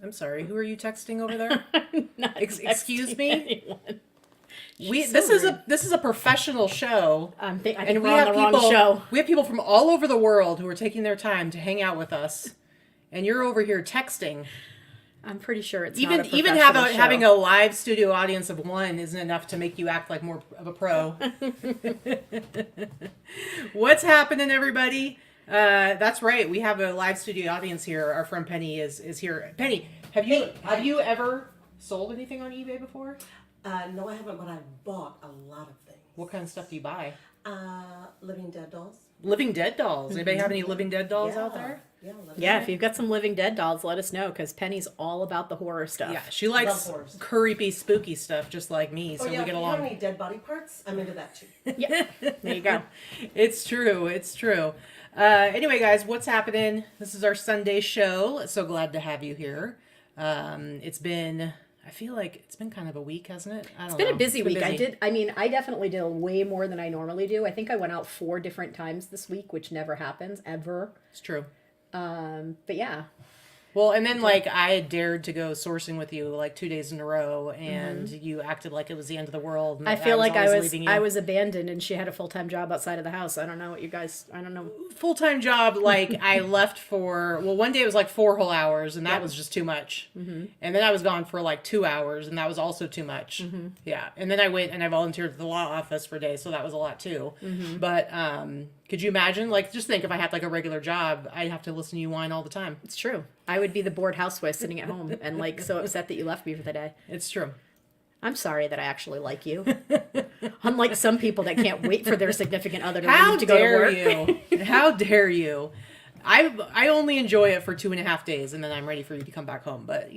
I'm sorry. Who are you texting over there? Not Excuse texting me. anyone. This is a professional show. I think we're on the wrong show. We have people from all over the world who are taking their time to hang out with us, and you're over here texting. I'm pretty sure it's even not a even professional show. having a live studio audience of one isn't enough to make you act like more of a pro. What's happening, everybody? That's right. We have a live studio audience here. Our friend Penny is here. Penny, have you ever sold anything on eBay before? No, I haven't, but I've bought a lot of things. What kind of stuff do you buy? Living dead dolls. Living dead dolls. Anybody have any living dead dolls out there? Yeah, if you've got some living dead dolls, let us know, because Penny's all about the horror stuff. Yeah, she likes creepy, spooky stuff just like me, so we get along. If you have any dead body parts, I'm into that too. Yeah, there you go. It's true. Anyway, guys, what's happening? This is our Sunday show. So glad to have you here. I feel like it's been kind of a week, hasn't it? It's been a busy week. I definitely did way more than I normally do. I think I went out 4 different times this week, which never happens, ever. It's true. But yeah. Well, and then I had dared to go sourcing with you 2 days in a row, and you acted like it was the end of the world. And I feel like I was abandoned, and she had a full-time job outside of the house. I don't know what you guys. I don't know. Full-time job, I left for one day it was 4 whole hours, and that was just too much. Mm-hmm. And then I was gone for 2 hours, and that was also too much. Mm-hmm. Yeah, and then I went and I volunteered at the law office for a day, so that was a lot too. Mm-hmm. But could you imagine? Just think if I had a regular job, I'd have to listen to you whine all the time. It's true. I would be the bored housewife sitting at home and so upset that you left me for the day. It's true. I'm sorry that I actually like you. Unlike some people that can't wait for their significant other to leave to go to work. You? How dare you? I only enjoy it for 2.5 days, and then I'm ready for you to come back home. But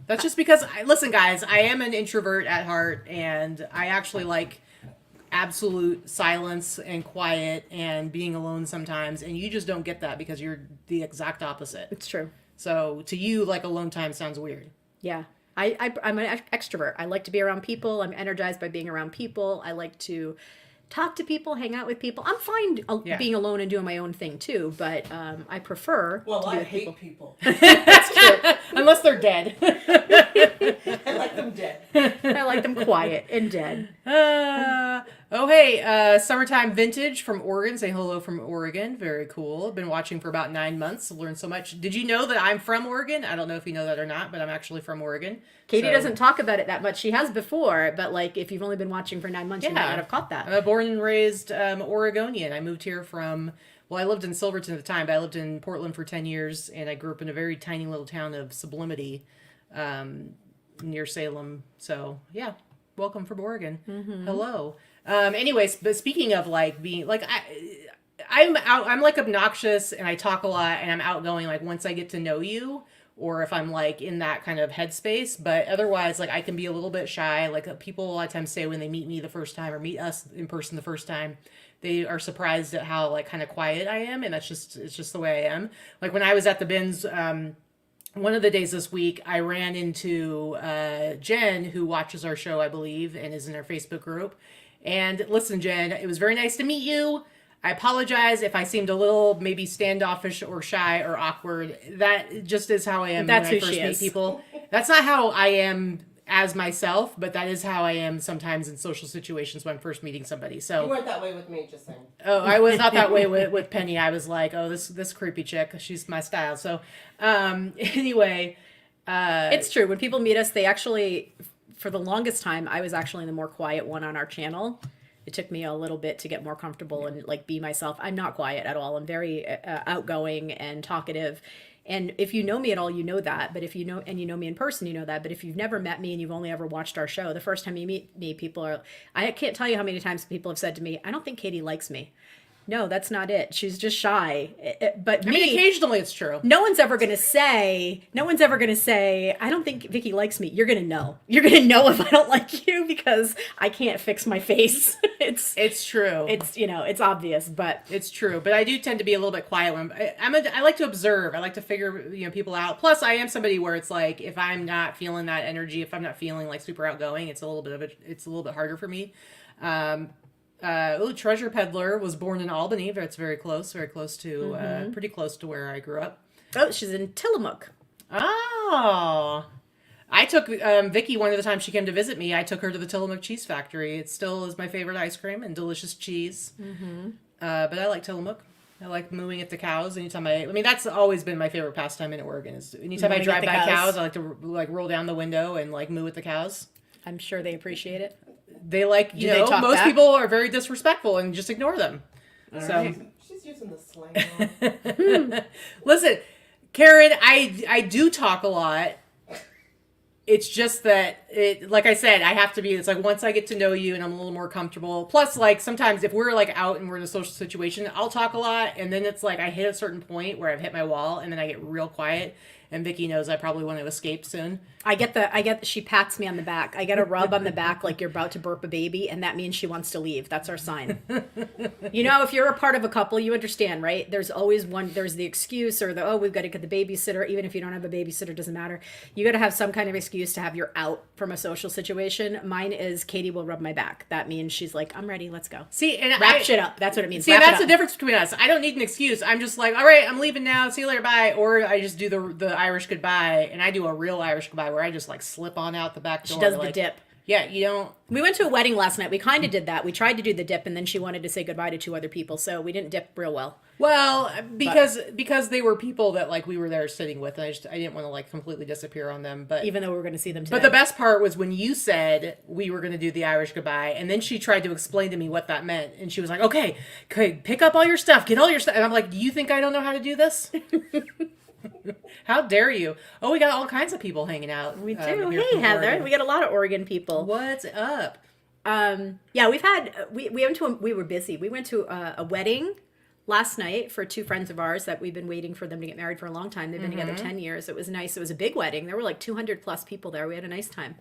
that's just because listen, guys, I am an introvert at heart, and I actually like absolute silence and quiet and being alone sometimes, and you just don't get that because you're the exact opposite. It's true. So to you, alone time sounds weird. Yeah. I'm an extrovert. I like to be around people. I'm energized by being around people. I like to talk to people, hang out with people. I'm fine being alone and doing my own thing too, but I prefer to be with people. That's true. Unless they're dead. I like them dead. I like them quiet and dead. Summertime Vintage from Oregon. Say hello from Oregon. Very cool. Been watching for about 9 months. Learned so much. Did you know that I'm from Oregon? I don't know if you know that or not, but I'm actually from Oregon. Katie doesn't talk about it that much. She has before, but if you've only been watching for 9 months, you might not have caught that. I'm a born and raised Oregonian. I moved here I lived in Silverton at the time, but I lived in Portland for 10 years, and I grew up in a very tiny little town of Sublimity near Salem. So, yeah, welcome from Oregon. Mm-hmm. Hello. Anyways, but speaking of being I'm obnoxious and I talk a lot and I'm outgoing once I get to know you, or if I'm in that kind of headspace. But otherwise, I can be a little bit shy. People a lot of times say when they meet me the first time or meet us in person the first time, they are surprised at how kind of quiet I am, and it's just the way I am. When I was at the bins, one of the days this week, I ran into Jen, who watches our show, I believe, and is in our Facebook group. And listen, Jen, it was very nice to meet you. I apologize if I seemed a little maybe standoffish or shy or awkward. That just is how I am when I first meet people. That's not how I am as myself, but that is how I am sometimes in social situations when I'm first meeting somebody. So you weren't that way with me, just saying. Oh, I was not that way with Penny. I was like, oh, this creepy chick, she's my style. So anyway, it's true. When people meet us, they actually, for the longest time, I was actually the more quiet one on our channel. It took me a little bit to get more comfortable and be myself. I'm not quiet at all. I'm very outgoing and talkative. And if you know me at all, you know that. But if you know me in person, you know that. But if you've never met me and you've only ever watched our show, the first time you meet me, I can't tell you how many times people have said to me, I don't think Katie likes me. No, that's not it. She's just shy. But occasionally it's true. No one's ever going to say, I don't think Vicki likes me. You're going to know. You're going to know if I don't like you because I can't fix my face. It's true. It's obvious, but it's true. But I do tend to be a little bit quiet when I like to observe. I like to figure, people out. Plus I am somebody where it's if I'm not feeling that energy, if I'm not feeling super outgoing, it's a little bit harder for me. Treasure Peddler was born in Albany. It's very close to, pretty close to where I grew up. Oh, she's in Tillamook. Oh, I took Vicki one of the times she came to visit me. I took her to the Tillamook Cheese Factory. It still is my favorite ice cream and delicious cheese. Mm-hmm. But I like Tillamook. I like mooing at the cows. Anytime I mean, that's always been my favorite pastime in Oregon. Is anytime I Mooing drive at the by cows. cows, I like to like roll down the window and like moo at the cows. I'm sure they appreciate it. They like, you Do they know, talk most back? people are very disrespectful and just ignore them. So She's using the slang. listen, Karen, I do talk a lot. It's just that like I said, I have to be, it's like once I get to know you and I'm a little more comfortable. Plus, like sometimes if we're like out and we're in a social situation, I'll talk a lot. And then it's like I hit a certain point where I've hit my wall and then I get real quiet. And Vicki knows I probably want to escape soon. She pats me on the back. I get a rub on the back like you're about to burp a baby, and that means she wants to leave. That's our sign. You know, if you're a part of a couple, you understand, right? There's always there's the excuse or we've got to get the babysitter. Even if you don't have a babysitter, doesn't matter. You got to have some kind of excuse to have you're out from a social situation. Mine is Katie will rub my back. That means she's like, I'm ready, let's go. See, and Wrap shit up. That's what it means. See, Wrap it that's the up. difference between us. I don't need an excuse. I'm just like, all right, I'm leaving now. See you later, bye. Or I just do the Irish goodbye, and I do a real Irish goodbye where I just like slip on out the back door. She does the like, dip. Yeah, you don't. We went to a wedding last night. We kind of did that. We tried to do the dip, and then she wanted to say goodbye to 2 other people, so we didn't dip real well. Well, because they were people that like we were there sitting with, and I didn't want to like completely disappear on them. But Even though we were going to see them today. But the best part was when you said we were going to do the Irish goodbye, and then she tried to explain to me what that meant, and she was like, "Okay, pick up all your stuff, get all your stuff," and I'm like, "Do you think I don't know how to do this? How dare you?" Oh, we got all kinds of people hanging out. We do. here Hey, from Heather. Oregon. We got a lot of Oregon people. What's up? Yeah, we've had we went to we were busy. We went to a wedding last night for 2 friends of ours that we've been waiting for them to get married for a long time. They've been together 10 years. It was nice. It was a big wedding. There were like 200 plus people there. We had a nice time.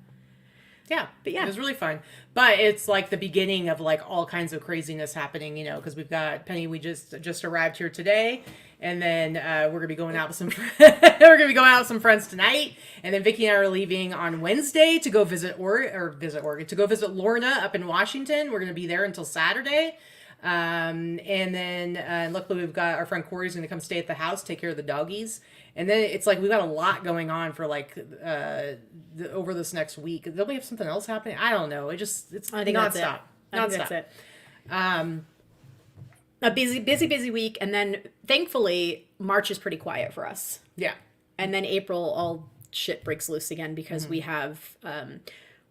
Yeah, But yeah. it was really fun. But it's like the beginning of like all kinds of craziness happening, you know, because we've got Penny. We just arrived here today, and then we're gonna be going out with some. We're gonna be going out with some friends tonight, and then Vicki and I are leaving on Wednesday to go visit Oregon, to go visit Lorna up in Washington. We're gonna be there until Saturday. And then luckily we've got our friend Corey's going to come stay at the house, take care of the doggies. And then it's like we've got a lot going on for like over this next week. They'll have something else happening. I don't know. It's I think nonstop. that's it. I think that's Nonstop. it. A busy week. And then thankfully, March is pretty quiet for us. Yeah. And then April, all shit breaks loose again because we have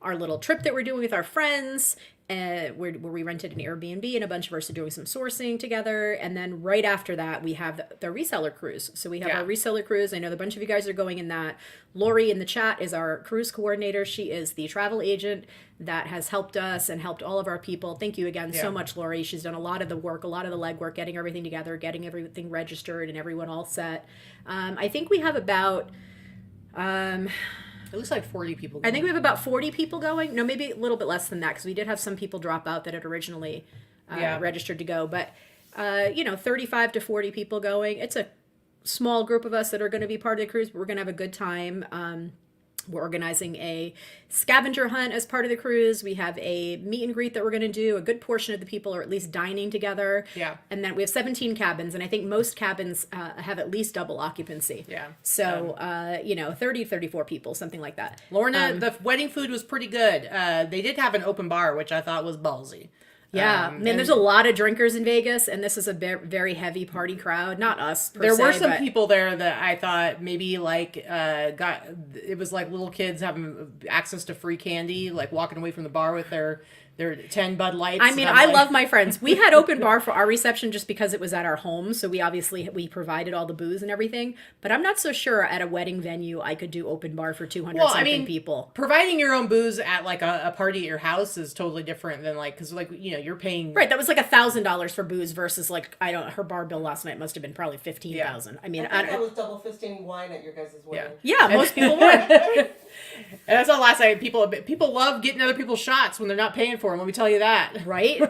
our little trip that we're doing with our friends, where we rented an Airbnb, and a bunch of us are doing some sourcing together. And then right after that, we have the reseller cruise. So we have our reseller cruise. I know a bunch of you guys are going in that. Lori in the chat is our cruise coordinator. She is the travel agent that has helped us and helped all of our people. Thank you again so much, Lori. She's done a lot of the work, a lot of the legwork, getting everything together, getting everything registered and everyone all set. I think we have about... It looks like 40 people. I think we have about 40 people going. No, maybe a little bit less than that because we did have some people drop out that had originally registered to go. But, 35 to 40 people going. It's a small group of us that are going to be part of the cruise, but we're going to have a good time. We're organizing a scavenger hunt as part of the cruise. We have a meet and greet that we're going to do. A good portion of the people are at least dining together. Yeah. And then we have 17 cabins, and I think most cabins have at least double occupancy. Yeah. So, 30, 34 people, something like that. Lorna, the wedding food was pretty good. They did have an open bar, which I thought was ballsy. Yeah, man, there's a lot of drinkers in Vegas, and this is a very heavy party crowd. Not us, per There se, were some but people there that I thought maybe like it was like little kids having access to free candy, like walking away from the bar with their 10 Bud Lights. I mean, I love my friends. We had open bar for our reception just because it was at our home, so we provided all the booze and everything. But I'm not so sure at a wedding venue I could do open bar for 200 people. Providing your own booze at like a party at your house is totally different than like, because like, you're paying. Right, that was like $1,000 for booze versus like her bar bill last night must have been probably $15,000. I mean, I was double fisting wine at your guys' wedding. Yeah, most people would. And that's the last night. People love getting other people's shots when they're not paying for them. Let me tell you that. Right?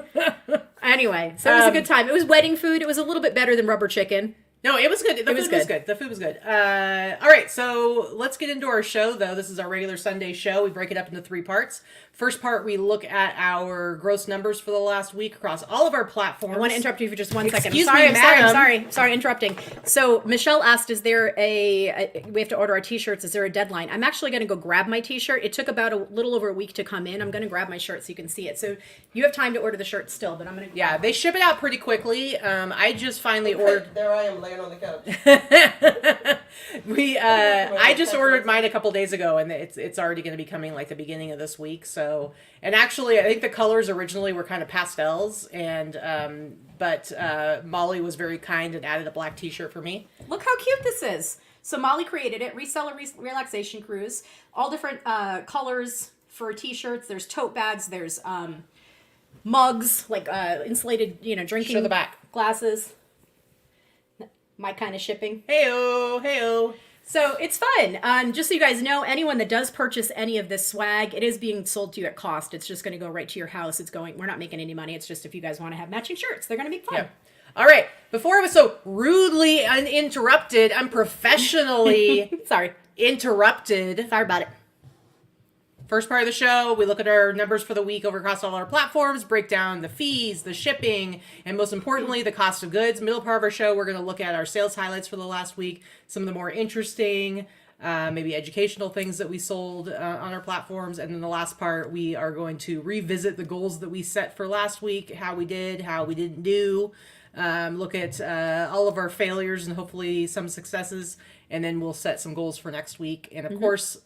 Anyway, so it was a good time. It was wedding food. It was a little bit better than rubber chicken. No, it was good. The food was good. The food was good. All right, so let's get into our show, though. This is our regular Sunday show. We break it up into 3 parts. First part, we look at our gross numbers for the last week across all of our platforms. I want to interrupt you for just one second. Excuse I'm me, madam. sorry, interrupting. So Michelle asked, is there we have to order our t-shirts, is there a deadline? I'm actually going to go grab my t-shirt. It took about a little over a week to come in. I'm going to grab my shirt so you can see it. So you have time to order the shirt still, but I'm going to... Yeah, they ship it out pretty quickly. I just finally ordered... There I am laying on the couch. I just ordered mine a couple days ago, and it's already going to be coming like the beginning of this week. So, and actually, I think the colors originally were kind of pastels, and but Molly was very kind and added a black T-shirt for me. Look how cute this is. So Molly created it, Reseller Relaxation Cruise, all different colors for t-shirts. There's tote bags, there's mugs, like insulated, drinking Show the back. glasses. My kind of shipping. Heyo, heyo. So it's fun. Just so you guys know, anyone that does purchase any of this swag, it is being sold to you at cost. It's just going to go right to your house. We're not making any money. It's just if you guys want to have matching shirts, they're going to be fun. Yeah. All right. Before I was so rudely uninterrupted, unprofessionally Sorry. interrupted. Sorry about it. First part of the show, we look at our numbers for the week over across all our platforms, break down the fees, the shipping, and most importantly, the cost of goods. Middle part of our show, we're going to look at our sales highlights for the last week, some of the more interesting, maybe educational things that we sold on our platforms. And then the last part, we are going to revisit the goals that we set for last week, how we did, how we didn't do, look at all of our failures and hopefully some successes, and then we'll set some goals for next week. And of course,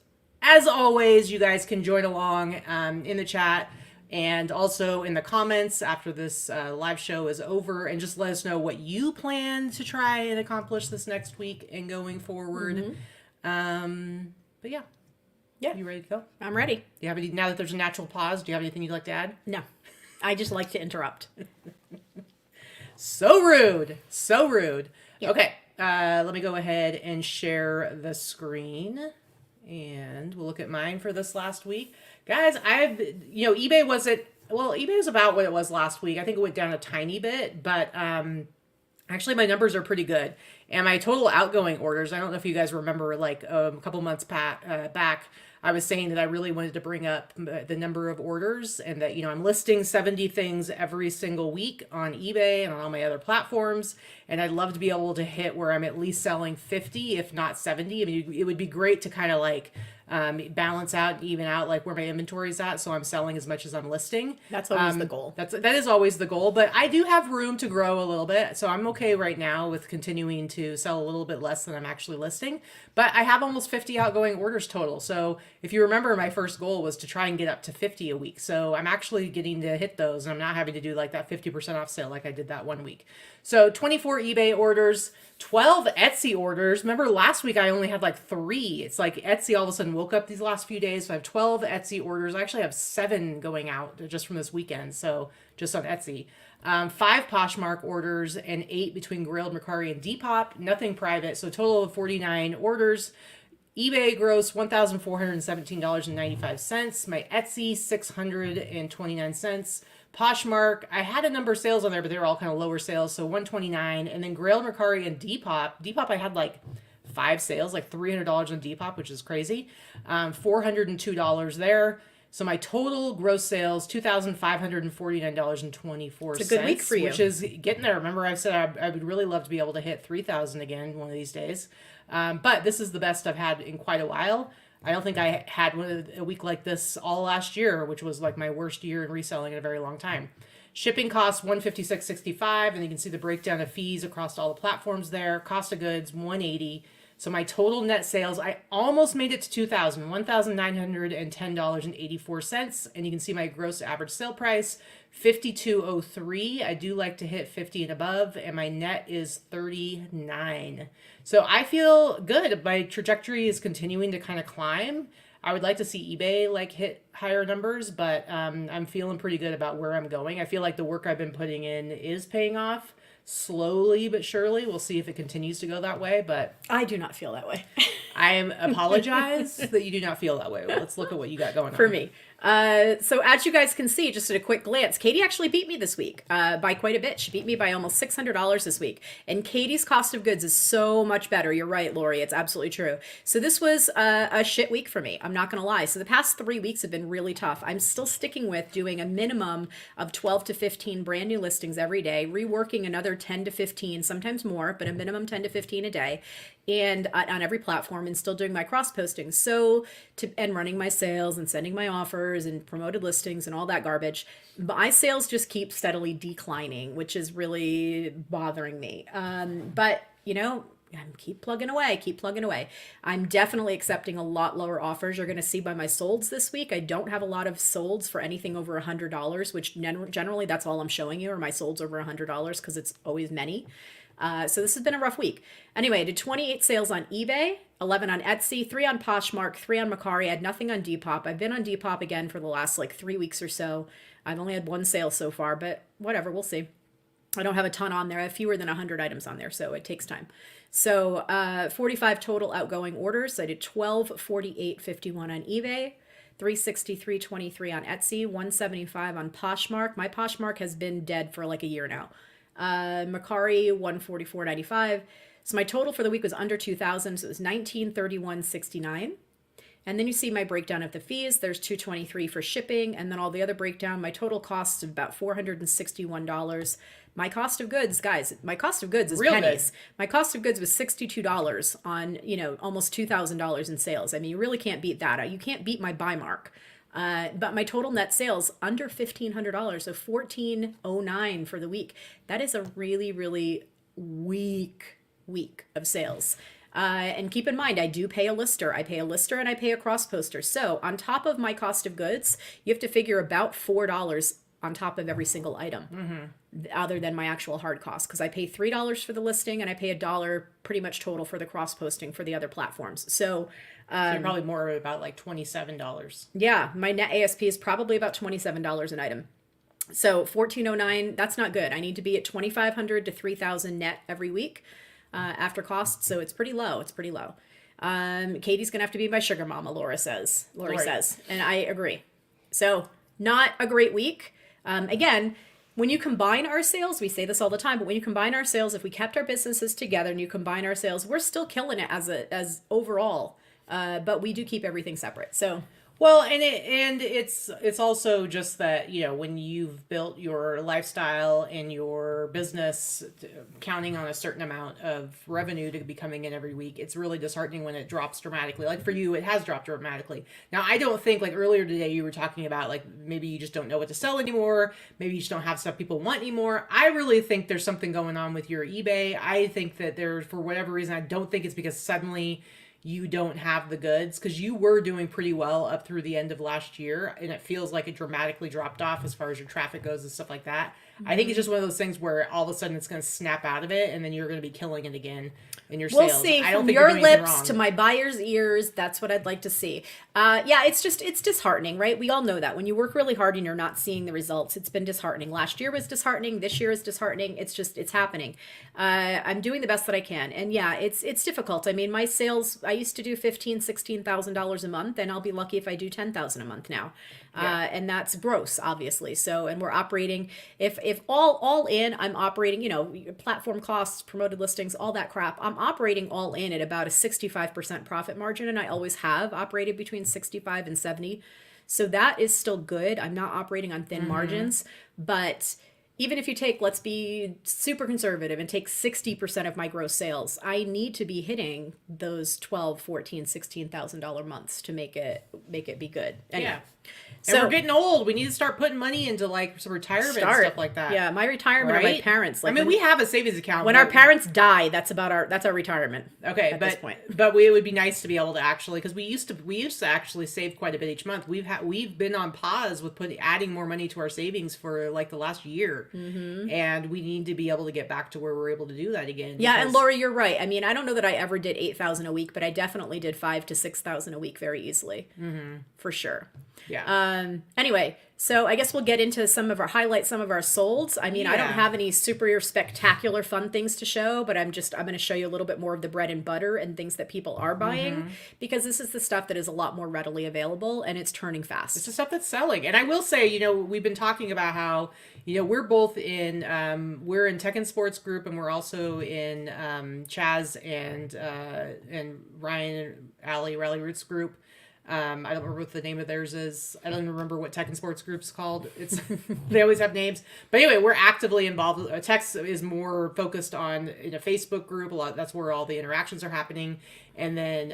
as always, you guys can join along in the chat and also in the comments after this live show is over, and just let us know what you plan to try and accomplish this next week and going forward. But yeah. You ready to go? I'm ready. Do you have any, now that there's a natural pause, do you have anything you'd like to add? No. I just like to interrupt. So rude. So rude. Yep. Okay. Let me go ahead and share the screen. And we'll look at mine for this last week. Guys, eBay eBay was about what it was last week. I think it went down a tiny bit, but actually my numbers are pretty good. And my total outgoing orders, I don't know if you guys remember, like a couple months back, I was saying that I really wanted to bring up the number of orders, and that, I'm listing 70 things every single week on eBay and on all my other platforms. And I'd love to be able to hit where I'm at least selling 50, if not 70. I mean, it would be great to kind of like balance out, even out like where my inventory is at, so I'm selling as much as I'm listing. That's always the goal. That is always the goal, but I do have room to grow a little bit, so I'm okay right now with continuing to sell a little bit less than I'm actually listing. But I have almost 50 outgoing orders total. So if you remember, my first goal was to try and get up to 50 a week. So I'm actually getting to hit those, and I'm not having to do like that 50% off sale like I did that one week. So 24 eBay orders, 12 Etsy orders. Remember last week I only had like 3. It's like Etsy all of a sudden woke up these last few days. So I have 12 Etsy orders. I actually have 7 going out just from this weekend. So just on Etsy. 5 Poshmark orders and 8 between Grilled, Mercari, and Depop. Nothing private. So a total of 49 orders. eBay gross $1,417.95. My Etsy $629. Poshmark, I had a number of sales on there, but they were all kind of lower sales, so $129. And then Grail, Mercari, and Depop I had like 5 sales, like $300 on Depop, which is crazy. $402 there. So my total gross sales, $2,549.24. It's a good week for you. Which is getting there. Remember, I said I would really love to be able to hit 3,000 again one of these days. But this is the best I've had in quite a while. I don't think I had a week like this all last year, which was like my worst year in reselling in a very long time. Shipping costs $156.65, and you can see the breakdown of fees across all the platforms there. Cost of goods $180. So my total net sales, I almost made it to $1,910.84, and you can see my gross average sale price $52.03. I do like to hit 50 and above, and my net is $39. So I feel good. My trajectory is continuing to kind of climb. I would like to see eBay like hit higher numbers, but I'm feeling pretty good about where I'm going. I feel like the work I've been putting in is paying off slowly but surely. We'll see if it continues to go that way, but I do not feel that way. I apologize that you do not feel that way. Well, let's look at what you got going on. For me. So as you guys can see, just at a quick glance, Katy actually beat me this week by quite a bit. She beat me by almost $600 this week. And Katy's cost of goods is so much better. You're right, Lori. It's absolutely true. So this was a shit week for me. I'm not going to lie. So the past 3 weeks have been really tough. I'm still sticking with doing a minimum of 12 to 15 brand new listings every day, reworking another 10 to 15, sometimes more, but a minimum 10 to 15 a day, and on every platform, and still doing my cross posting. And running my sales and sending my offers and promoted listings and all that garbage. My sales just keep steadily declining, which is really bothering me. But keep plugging away. I'm definitely accepting a lot lower offers. You're going to see by my solds this week. I don't have a lot of solds for anything over $100, which generally that's all I'm showing you are my solds over $100 because it's always many. So this has been a rough week. Anyway, I did 28 sales on eBay, 11 on Etsy, 3 on Poshmark, 3 on Mercari. I had nothing on Depop. I've been on Depop again for the last 3 weeks or so. I've only had 1 sale so far, but whatever, we'll see. I don't have a ton on there. I have fewer than 100 items on there, so it takes time. So 45 total outgoing orders. I did 12, 48, 51 on eBay, 363, 23 on Etsy, 175 on Poshmark. My Poshmark has been dead for a year now. Mercari 144.95. So my total for the week was under 2,000. So it was 1931.69. And then you see my breakdown of the fees. There's $223 for shipping, and then all the other breakdown. My total costs of about $461. My cost of goods, guys, my cost of goods is Real pennies. good. My cost of goods was $62 on, almost $2,000 in sales. I mean, you really can't beat that. You can't beat my buy mark. But my total net sales under $1,500, so $1,409 for the week. That is a really, really weak week of sales. And keep in mind, I do pay a lister. I pay a lister and I pay a cross poster. So on top of my cost of goods, you have to figure about $4 on top of every single item, other than my actual hard cost. Because I pay $3 for the listing and I pay $1 pretty much total for the cross posting for the other platforms. So you're probably more about $27. Yeah, my net ASP is probably about $27 an item. So $1,409, that's not good. I need to be at $2,500 to $3,000 net every week after costs. So it's pretty low. Katie's gonna have to be my sugar mama, Lori says, and I agree. So not a great week. Again, when you combine our sales, we say this all the time, but when you combine our sales, if we kept our businesses together and you combine our sales, we're still killing it as overall. But we do keep everything separate. So Well, and it's also just that, when you've built your lifestyle and your business counting on a certain amount of revenue to be coming in every week, it's really disheartening when it drops dramatically. Like for you, it has dropped dramatically. Now, I don't think, earlier today you were talking about maybe you just don't know what to sell anymore. Maybe you just don't have stuff people want anymore. I really think there's something going on with your eBay. I think that for whatever reason, I don't think it's because suddenly you don't have the goods, because you were doing pretty well up through the end of last year, and it feels like it dramatically dropped off as far as your traffic goes and stuff like that. Mm-hmm. I think it's just one of those things where all of a sudden it's going to snap out of it, and then you're going to be killing it again in your sales. We'll see. I don't From think your you're doing anything lips wrong. to my buyer's ears, that's what I'd like to see. It's disheartening, right? We all know that. When you work really hard and you're not seeing the results, it's been disheartening. Last year was disheartening. This year is disheartening. It's happening. I'm doing the best that I can. And yeah, it's difficult. I mean, my sales, I used to do $16,000 a month, and I'll be lucky if I do $10,000 a month now. Yeah. And that's gross, obviously. So, and we're operating, if all in, I'm operating, platform costs, promoted listings, all that crap. I'm operating all in at about a 65% profit margin. And I always have operated between 65 and 70. So that is still good. I'm not operating on thin margins, but even if you take, let's be super conservative and take 60% of my gross sales, I need to be hitting those $12,000, $14,000, $16,000 months to make it be good. Anyway. Yeah. And we're getting old. We need to start putting money into some retirement and stuff like that. Yeah, my retirement, right? Or my parents. We have a savings account. When our parents die, that's our retirement. Okay, at this point. But it would be nice to be able to actually, because we used to actually save quite a bit each month. We've been on pause with adding more money to our savings for the last year, and we need to be able to get back to where we're able to do that again. Yeah, and Lori, you're right. I mean, I don't know that I ever did $8,000 a week, but I definitely did $5,000 to $6,000 a week very easily, for sure. Yeah. Anyway, So I guess we'll get into some of our highlights, some of our solds. I mean, I don't Yeah. have any super spectacular fun things to show, but I'm going to show you a little bit more of the bread and butter and things that people are buying because this is the stuff that is a lot more readily available and it's turning fast. It's the stuff that's selling. And I will say, you know, we've been talking about how, you know, we're both in, we're in Tech and Sports Group, and we're also in Chaz and Ryan and Allie, Rally Roots Group. I don't remember what the name of theirs is. I don't even remember what Tech and Sports Group's called. It's they always have names. But anyway, we're actively involved. Tech is more focused on in a Facebook group. A lot. That's where all the interactions are happening. And then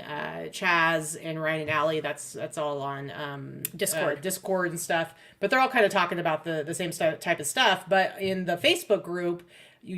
Chaz and Ryan and Allie, that's all on Discord and stuff. But they're all kind of talking about the same type of stuff. But in the Facebook group,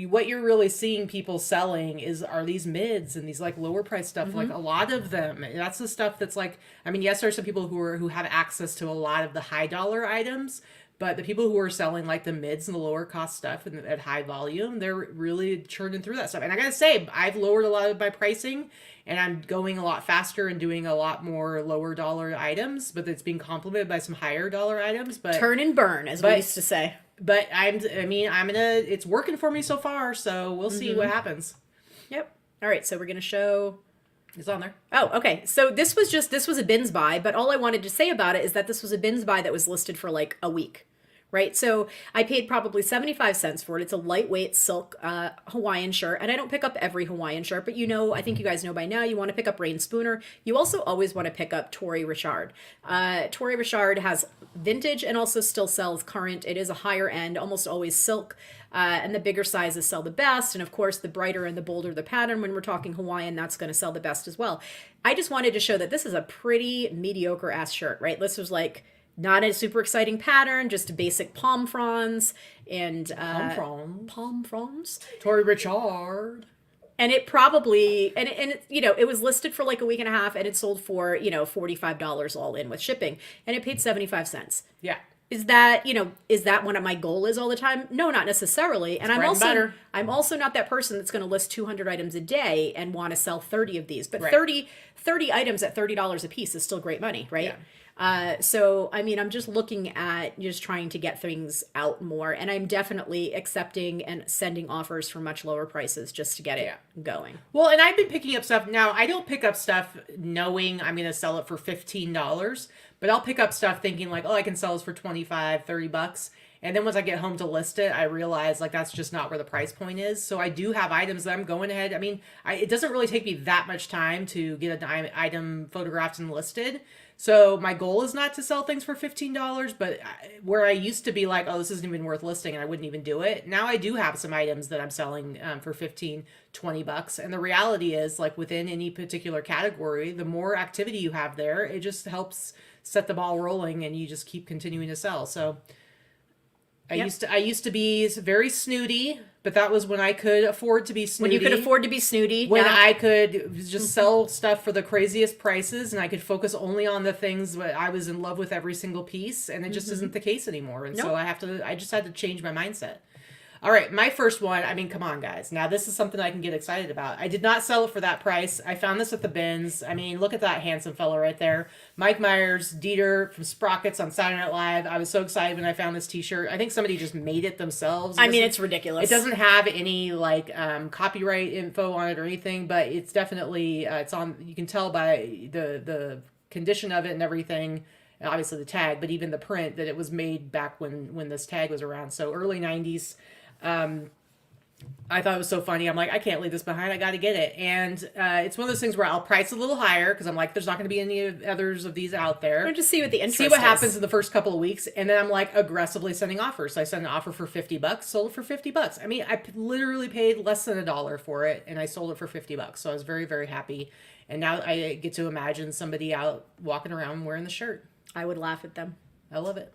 what you're really seeing people selling are these mids and these like lower price stuff. Like a lot of them, that's the stuff that's like, I mean, yes, there's some people who have access to a lot of the high dollar items, but the people who are selling like the mids and the lower cost stuff and at high volume, they're really churning through that stuff. And I gotta say, I've lowered a lot of my pricing, and I'm going a lot faster and doing a lot more lower dollar items, but it's being complemented by some higher dollar items. But turn and burn, as we used to say. But it's working for me so far, so we'll see what happens. Yep. All right, so we're going to show... It's on there. Oh, okay. So this was a bins buy, but all I wanted to say about it is that this was a bins buy that was listed for like a week, right? So I paid probably 75 cents for it. It's a lightweight silk Hawaiian shirt, and I don't pick up every Hawaiian shirt, but I think you guys know by now, you want to pick up Rain Spooner. You also always want to pick up Tory Richard. Tory Richard has vintage and also still sells current. It is a higher end, almost always silk. And the bigger sizes sell the best. And of course, the brighter and the bolder the pattern, when we're talking Hawaiian, that's going to sell the best as well. I just wanted to show that this is a pretty mediocre ass shirt, right? This was like not a super exciting pattern, just a basic palm fronds and palm fronds. Tory Richard. And it probably, and it was listed for like a week and a half, and it sold for, $45 all in with shipping, and it paid 75 cents. Yeah. Is that what my goal is all the time? No, not necessarily. And I'm also not that person that's going to list 200 items a day and want to sell 30 of these. But right. 30 items at $30 a piece is still great money, right? Yeah. So, I mean, I'm just looking at just trying to get things out more. And I'm definitely accepting and sending offers for much lower prices just to get it going. Well, and I've been picking up stuff. Now, I don't pick up stuff knowing I'm going to sell it for $15. But I'll pick up stuff thinking like, oh, I can sell this for $25, $30. And then once I get home to list it, I realize like that's just not where the price point is. So I do have items that I'm going ahead. I mean, it doesn't really take me that much time to get an item photographed and listed. So my goal is not to sell things for $15, but where I used to be like, oh, this isn't even worth listing, and I wouldn't even do it. Now I do have some items that I'm selling for $15, $20. And the reality is like within any particular category, the more activity you have there, it just helps set the ball rolling, and you just keep continuing to sell. So I used to be very snooty, but that was when I could afford to be snooty. When you could afford to be snooty. When I could just sell stuff for the craziest prices, and I could focus only on the things that I was in love with every single piece, and it just isn't the case anymore. And so I just had to change my mindset. All right, my first one, I mean, come on, guys. Now, this is something I can get excited about. I did not sell it for that price. I found this at the bins. I mean, look at that handsome fella right there. Mike Myers, Dieter from Sprockets on Saturday Night Live. I was so excited when I found this t-shirt. I think somebody just made it themselves. I mean, it's ridiculous. It doesn't have any, like, copyright info on it or anything, but it's definitely, it's on, you can tell by the condition of it and everything. Obviously the tag, but even the print that it was made back when this tag was around. So early 90s. I thought it was so funny. I'm like, I can't leave this behind. I got to get it. And it's one of those things where I'll price a little higher because I'm like, there's not going to be any others of these out there. Or just see what the interest See what happens in the first couple of weeks. And then I'm like aggressively sending offers. So I sent an offer for $50, sold it for $50. I mean, I literally paid less than $1 for it, and I sold it for $50. So I was very, very happy. And now I get to imagine somebody out walking around wearing the shirt. I would laugh at them. I love it.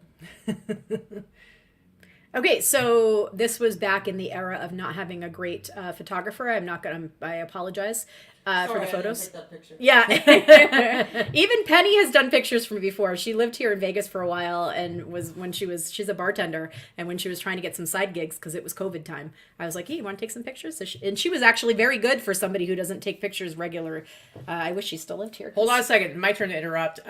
Okay, so this was back in the era of not having a great photographer. I apologize. for Sorry, the I didn't photos. take that picture. Yeah. Even Penny has done pictures for me before. She lived here in Vegas for a while and she's a bartender. And when she was trying to get some side gigs, because it was COVID time, I was like, hey, you want to take some pictures? And she was actually very good for somebody who doesn't take pictures regular. I wish she still lived here. Hold on a second. My turn to interrupt.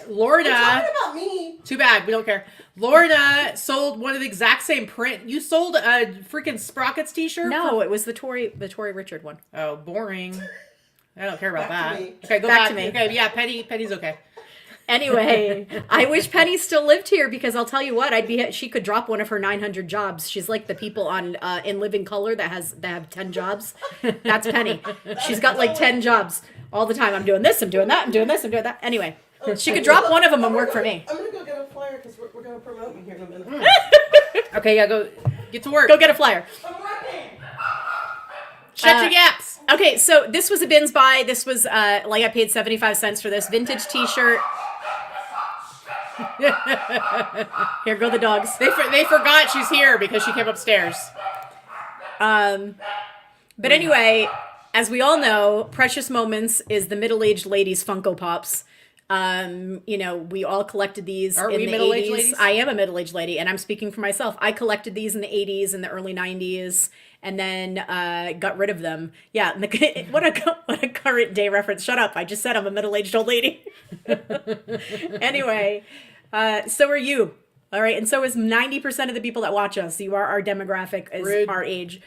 Lorna. You're talking about me. Too bad. We don't care. Lorna sold one of the exact same print. You sold a freaking Sprockets t-shirt? No, it was the Tory Richard one. Oh, boring. I don't care about Back to that. me. Okay, go Back back to me. Okay, yeah, Penny's okay. Anyway, I wish Penny still lived here because I'll tell you what, she could drop one of her 900 jobs. She's like the people on In Living Color that have 10 jobs. That's Penny. She's got like 10 jobs all the time. I'm doing this, I'm doing that, I'm doing this, I'm doing that. Anyway, she could drop one of them and work for me. I'm gonna go get a flyer because we're gonna promote me here in a minute. Okay, yeah, go get to work. Go get a flyer. I'm working. Shut your gaps. Okay, so this was a bins buy. This was like I paid 75 cents for this vintage t-shirt. Here go the dogs. They forgot she's here because she came upstairs. But anyway, as we all know, Precious Moments is the middle-aged ladies' Funko Pops. We all collected these Are in we the middle-aged 80s. ladies? I am a middle-aged lady, and I'm speaking for myself. I collected these in the 80s and the early 90s, and then got rid of them. Yeah, and what a current day reference. Shut up. I just said I'm a middle-aged old lady. Anyway, so are you. All right, and so is 90% of the people that watch us. You are our demographic, is Rude. our age.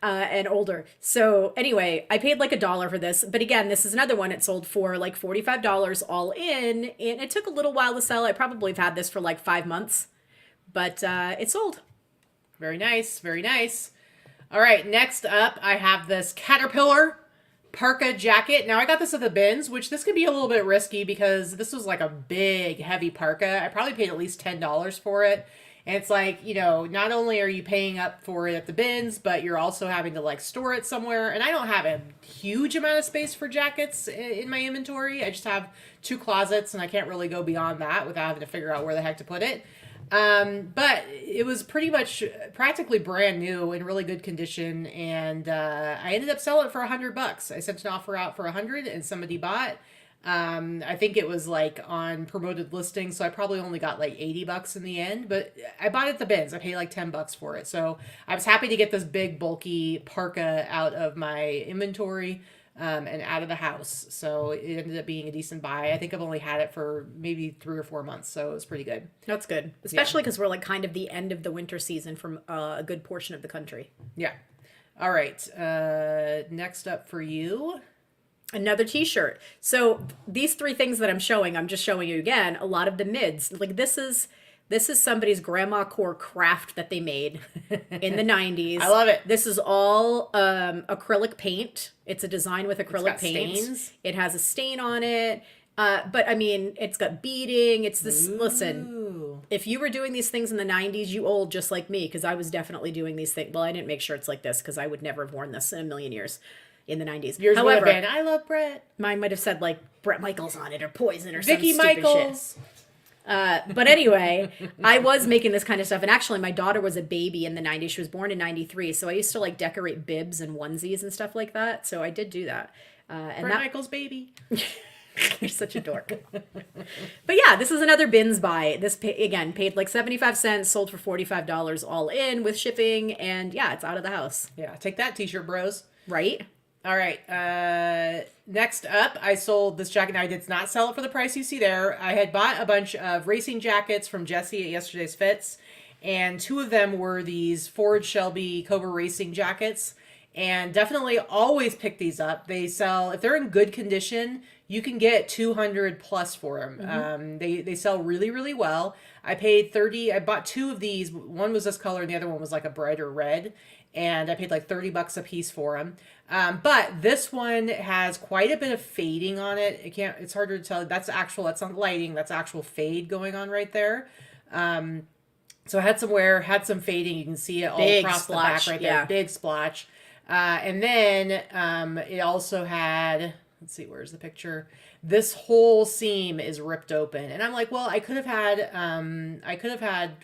And older. So anyway, I paid like $1 for this. But again, this is another one. It sold for like $45 all in. And it took a little while to sell. I probably have had this for like 5 months. But it sold. Very nice, very nice. All right, next up, I have this Caterpillar parka jacket. Now, I got this at the bins, which this could be a little bit risky because this was like a big, heavy parka. I probably paid at least $10 for it. And it's like, not only are you paying up for it at the bins, but you're also having to like store it somewhere. And I don't have a huge amount of space for jackets in my inventory. I just have 2 closets and I can't really go beyond that without having to figure out where the heck to put it. But it was pretty much practically brand new in really good condition. And I ended up selling it for $100. I sent an offer out for $100 and somebody bought. I think it was like on promoted listings, so I probably only got like $80 in the end, but I bought it at the bins. I paid like $10 for it. So I was happy to get this big bulky parka out of my inventory, and out of the house. So it ended up being a decent buy. I think I've only had it for maybe 3 or 4 months. So it was pretty good. That's good. Especially because we're like kind of the end of the winter season from a good portion of the country. Yeah. All right. Next up for you. Another t-shirt. So these 3 things that I'm showing, I'm just showing you again, a lot of the mids. Like this is somebody's grandma core craft that they made in the 90s. I love it. This is all acrylic paint. It's a design with acrylic paint. Stains. It has a stain on it. But I mean, it's got beading. It's this, listen, Ooh. if you were doing these things in the 90s, you old just like me, because I was definitely doing these things. Well, I didn't make shirts like this because I would never have worn this in a million years. In the 90s. Yours However, would have been, I love Brett. mine might have said like Bret Michaels on it or Poison or Vicki some stupid Michaels. shit. But anyway, I was making this kind of stuff. And actually, my daughter was a baby in the 90s. She was born in 93. So I used to like decorate bibs and onesies and stuff like that. So I did do that. And Brett that, Michaels' baby. you're such a dork. But yeah, this is another bins buy. This, again, paid like 75 cents, sold for $45 all in with shipping. And yeah, it's out of the house. Yeah, take that, t-shirt bros. Right? All right. Next up, I sold this jacket. Now, I did not sell it for the price you see there. I had bought a bunch of racing jackets from Jesse at Yesterday's Fits, and 2 of them were these Ford Shelby Cobra racing jackets. And definitely always pick these up. They sell, if they're in good condition, you can get 200 plus for them. Mm-hmm. They sell really, really well. I paid $30. I bought 2 of these. One was this color and the other one was like a brighter red. And I paid like $30 a piece for them. But this one has quite a bit of fading on it. It's harder to tell. That's not lighting. That's actual fade going on right there. So I had some wear, had some fading. You can see it all Big across splotch, the back right yeah. there. Big splotch. And then it also had, let's see, where's the picture? This whole seam is ripped open. And I'm like, well, I could have had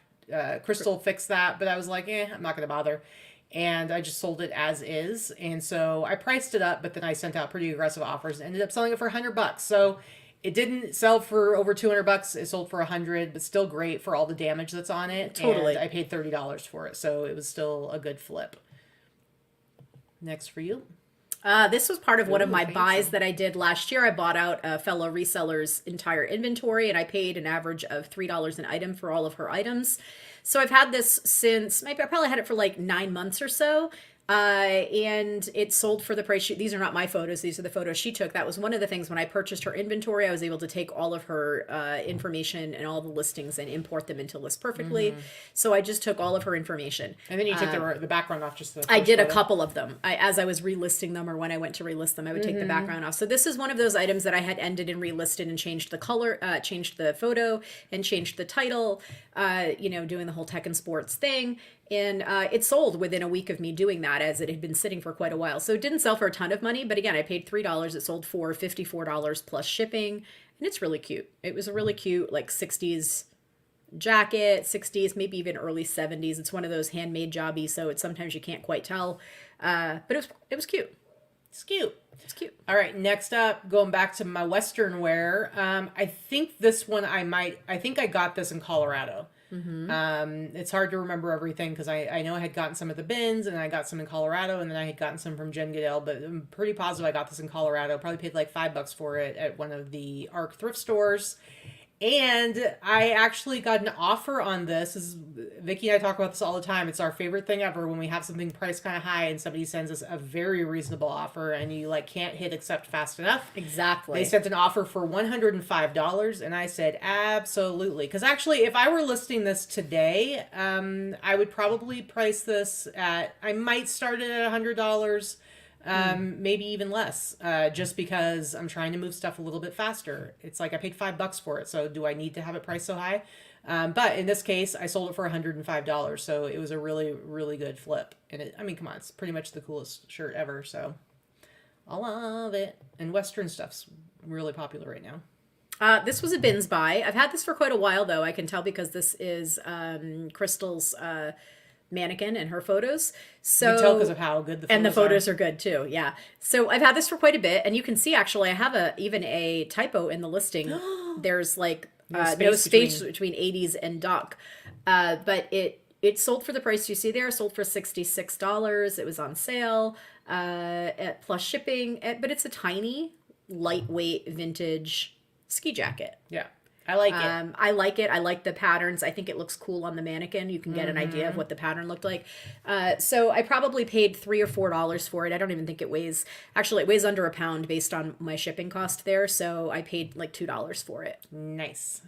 Crystal fix that, but I was like, I'm not going to bother. and I just sold it as is. And so I priced it up, but then I sent out pretty aggressive offers and ended up selling it for $100. So it didn't sell for over $200. It sold for $100, but still great for all the damage that's on it. Totally. And I paid $30 for it, so it was still a good flip. Next for you. This was part of one of my fancy. buys that I did last year. I bought out a fellow reseller's entire inventory, and I paid an average of $3 an item for all of her items. So I've had this since, maybe I probably had it for like 9 months or so. And it sold for the price. These are not my photos. These are the photos she took. That was one of the things when I purchased her inventory, I was able to take all of her information and all the listings and import them into List Perfectly. So I just took all of her information. And then you took the background off just the I did a photo. couple of them. As I was relisting them or when I went to relist them, I would take the background off. So this is one of those items that I had ended and relisted and changed the color, changed the photo and changed the title, doing the whole tech and sports thing. And it sold within a week of me doing that, as it had been sitting for quite a while. So it didn't sell for a ton of money, but again, I paid $3. It sold for $54 plus shipping, and it's really cute. It was a really cute, like 60s jacket, 60s, maybe even early 70s. It's one of those handmade jobby, so it's sometimes you can't quite tell, but it was cute. It's cute. It's cute. All right, next up, going back to my Western wear. I think this one I think I got this in Colorado. It's hard to remember everything because I know I had gotten some at the bins and I got some in Colorado and then I had gotten some from Jen Goodell, but I'm pretty positive I got this in Colorado. Probably paid like $5 for it at one of the ARC thrift stores. And I actually got an offer on this. Vicki and I talk about this all the time. It's our favorite thing ever when we have something priced kind of high and somebody sends us a very reasonable offer and you like can't hit accept fast enough. Exactly. They sent an offer for $105 and I said absolutely. Because actually, if I were listing this today, I would probably price this at, I might start it at $100. Maybe even less, just because I'm trying to move stuff a little bit faster. It's like I paid $5 for it, so do I need to have it priced so high? But in this case, I sold it for $105, so it was a really, really good flip. And come on, it's pretty much the coolest shirt ever, so I love it. And Western stuff's really popular right now. This was a bins buy. I've had this for quite a while, though. I can tell because this is Crystal's mannequin and her photos. So You can tell because of how good the photos and the photos are. are good too. Yeah. So I've had this for quite a bit, and you can see actually I have even a typo in the listing. There's like no space between 80s and duck, but it sold for the price you see there. Sold for $66. It was on sale at plus shipping, but it's a tiny, lightweight, vintage ski jacket. Yeah, I like it. I like it. I like the patterns. I think it looks cool on the mannequin. You can get an idea of what the pattern looked like. So I probably paid $3 or $4 for it. I don't even think it weighs. Actually, it weighs under a pound based on my shipping cost there. So I paid like $2 for it. Nice.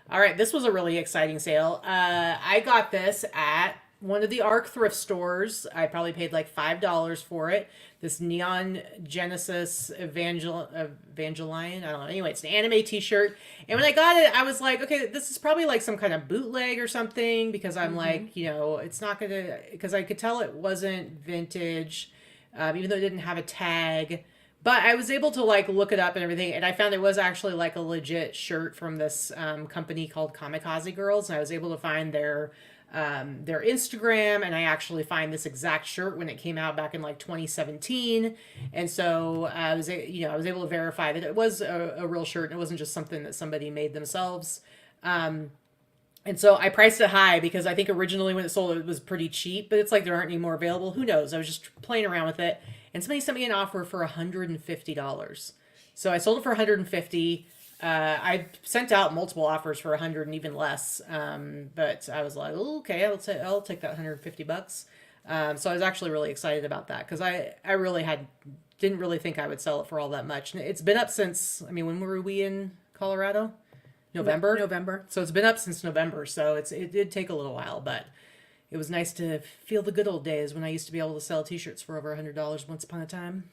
All right, this was a really exciting sale. I got this at one of the ARC thrift stores. I probably paid like $5 for it. This Neon Genesis Evangelion. I don't know. Anyway, it's an anime t-shirt. And when I got it, I was like, okay, this is probably like some kind of bootleg or something because I'm like, it's not going to, because I could tell it wasn't vintage, even though it didn't have a tag. But I was able to like look it up and everything, and I found it was actually like a legit shirt from this company called Kamikaze Girls, and I was able to find their Instagram, and I actually find this exact shirt when it came out back in like 2017, and so I was able to verify that it was a real shirt, and it wasn't just something that somebody made themselves. And so I priced it high because I think originally when it sold, it was pretty cheap, but it's like there aren't any more available. Who knows? I was just playing around with it. And somebody sent me an offer for $150. So I sold it for $150. I sent out multiple offers for $100 and even less. But I was like, oh, okay, I'll take that $150. So I was actually really excited about that because I really didn't really think I would sell it for all that much. And it's been up since, when were we in Colorado? November. So it's been up since November. So it did take a little while, but it was nice to feel the good old days when I used to be able to sell t-shirts for over $100 once upon a time.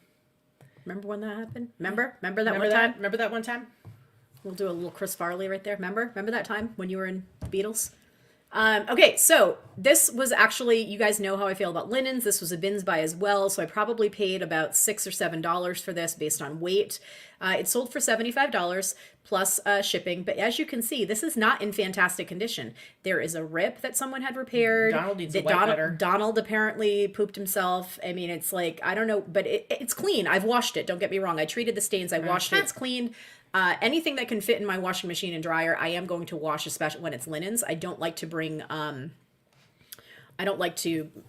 Remember when that happened? Remember that time? Remember that one time? We'll do a little Chris Farley right there. Remember that time when you were in the Beatles? Okay, so this was actually, you guys know how I feel about linens. This was a bins buy as well, so I probably paid about $6 or $7 for this based on weight. It sold for $75 plus shipping, but as you can see, this is not in fantastic condition. There is a rip that someone had repaired. Donald needs a that wipe better. Donald apparently pooped himself. I mean, it's like, I don't know, but it's clean. I've washed it. Don't get me wrong. I treated the stains. I washed it. It's clean. Anything that can fit in my washing machine and dryer, I am going to wash, especially when it's linens. I don't like to bring,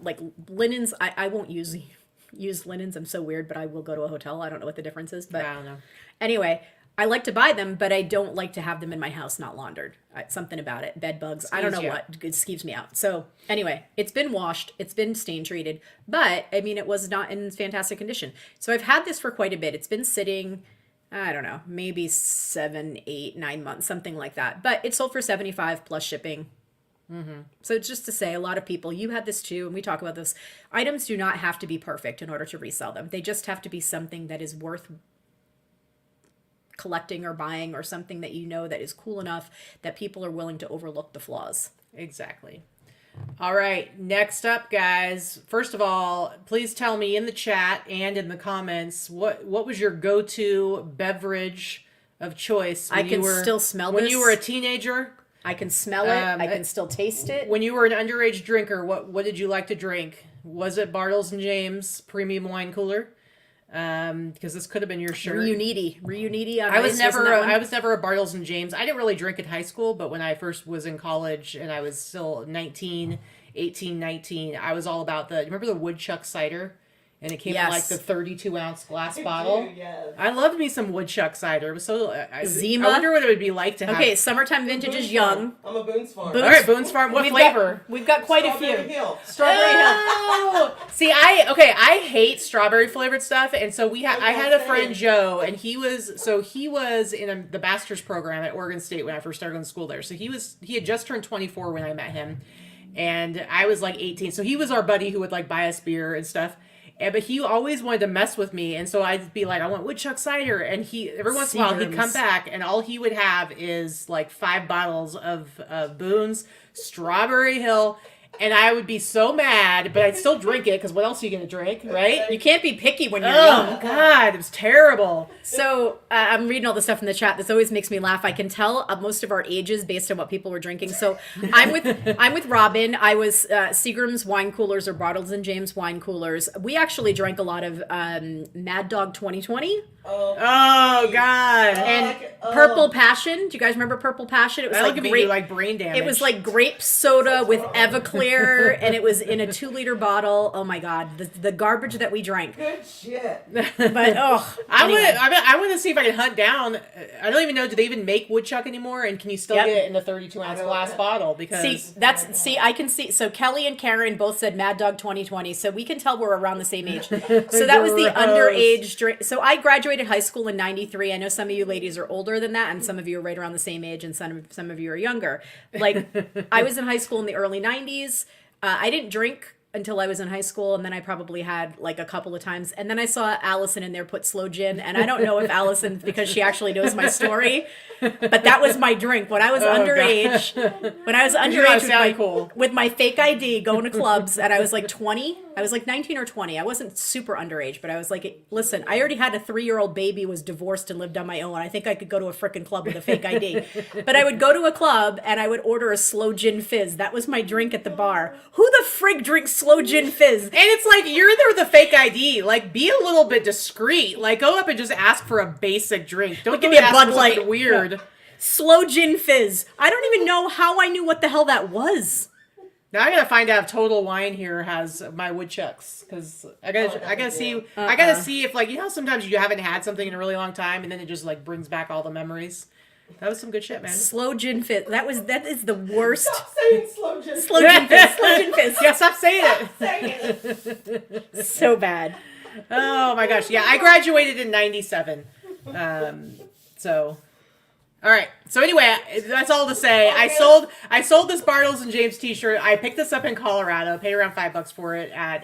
like linens. I won't use linens. I'm so weird, but I will go to a hotel. I don't know what the difference is, but I don't know. Anyway, I like to buy them, but I don't like to have them in my house not laundered. Something about it. Bed bugs. I don't know what. It skeeves me out. So anyway, it's been washed. It's been stain treated, but I mean, it was not in fantastic condition. So I've had this for quite a bit. It's been sitting, I don't know, maybe 7, 8, 9 months, something like that. But it sold for $75 plus shipping. So just to say, a lot of people, you had this too, and we talk about this. Items do not have to be perfect in order to resell them. They just have to be something that is worth collecting or buying, or something that you know that is cool enough that people are willing to overlook the flaws. Exactly. All right, next up, guys. First of all, please tell me in the chat and in the comments what was your go-to beverage of choice I can still smell when this. you were a teenager. I can smell it. I can still taste it. When you were an underage drinker, what did you like to drink? Was it Bartles and James premium wine cooler? Because this could have been your shirt. Reuniti on I was ice, never wasn't that one? I was never a Bartles and James. I didn't really drink in high school, but when I first was in college and I was still 19, I was all about remember the woodchuck cider? And it came in like the 32-ounce glass bottle. Yes. I loved me some woodchuck cider. It was so Zima? I wonder what it would be like to have. Okay, summertime vintage is young. I'm a Boone's Farm. All right, Boone's Farm. What flavor? We've got quite a Strawberry few. Hill. Strawberry Hill. Oh! See, I hate strawberry flavored stuff, and so I had a friend Joe, and he was in the master's program at Oregon State when I first started going to school there. So he had just turned 24 when I met him, and I was like 18. So he was our buddy who would like buy us beer and stuff. But he always wanted to mess with me, and so I'd be like, I want woodchuck cider, and every once in a while he'd come back, and all he would have is like 5 bottles of Boone's Strawberry Hill, and I would be so mad, but I'd still drink it, because what else are you going to drink, right? You can't be picky when you're Oh, young. God, it was terrible. So I'm reading all the stuff in the chat. This always makes me laugh. I can tell most of our ages based on what people were drinking. So I'm with Robin. I was Seagram's wine coolers or Bartles and James wine coolers. We actually drank a lot of Mad Dog 2020 Oh, God. and Purple Passion. Do you guys remember Purple Passion? It was That gave me like brain damage. It was like grape soda with Everclear, and it was in a 2-liter bottle. Oh my God, the garbage that we drank. Good shit. But I want to see if I can hunt down. I don't even know. Do they even make woodchuck anymore? And can you still Yep. get it in the 32-ounce glass bottle? Because I can see. So Kelly and Karen both said Mad Dog 2020, so we can tell we're around the same age. So that was the underage drink. So I graduated high school in '93. I know some of you ladies are older than that, and some of you are right around the same age, and some of you are younger. Like I was in high school in the early '90s. I didn't drink until I was in high school, and then I probably had like a couple of times, and then I saw Allison in there put slow gin, and I don't know if Allison, because she actually knows my story, but that was my drink when I was underage. When I was underage with my fake ID going to clubs, and I was like 20. I was like 19 or 20. I wasn't super underage, but I was like, listen, I already had a 3-year-old baby, was divorced and lived on my own. I think I could go to a frickin' club with a fake ID. But I would go to a club and I would order a slow gin fizz. That was my drink at the bar. Who the frig drinks slow gin fizz? And it's like, you're there with a fake ID. Like, be a little bit discreet. Like, go up and just ask for a basic drink. Don't give me a Bud Light. Weird. Yeah. Slow gin fizz. I don't even know how I knew what the hell that was. Now I gotta find out if Total Wine here has my woodchucks, because I gotta see if, like, you know, sometimes you haven't had something in a really long time, and then it just like brings back all the memories. That was some good shit, man. Slow gin fizz. That is the worst. Stop saying slow gin. Slow gin fizz. Slow gin fizz. Yeah, stop saying Stop saying it. So bad. Oh my gosh. Yeah, I graduated in '97. So. All right. So anyway, that's all to say. Okay. I sold this Bartles and James T-shirt. I picked this up in Colorado. Paid around $5 for it at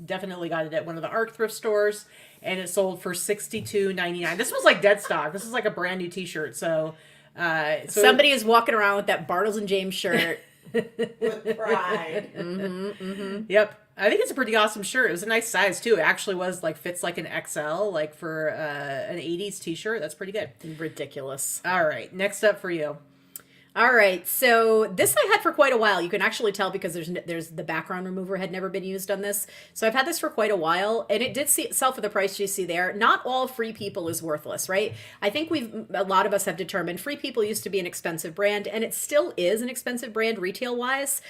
definitely got it at one of the ARC thrift stores, and it sold for $62.99. This was like dead stock. This is like a brand new T-shirt. So Somebody is walking around with that Bartles and James shirt. With pride. Yep. I think it's a pretty awesome shirt. It was a nice size too. It actually was like fits like an XL, like for an 80s t-shirt. That's pretty good. Ridiculous. All right. Next up for you. All right, so this I had for quite a while. You can actually tell because there's the background remover had never been used on this. So I've had this for quite a while, and it did sell for the price you see there. Not all Free People is worthless, right? I think a lot of us have determined Free People used to be an expensive brand, and it still is an expensive brand retail-wise.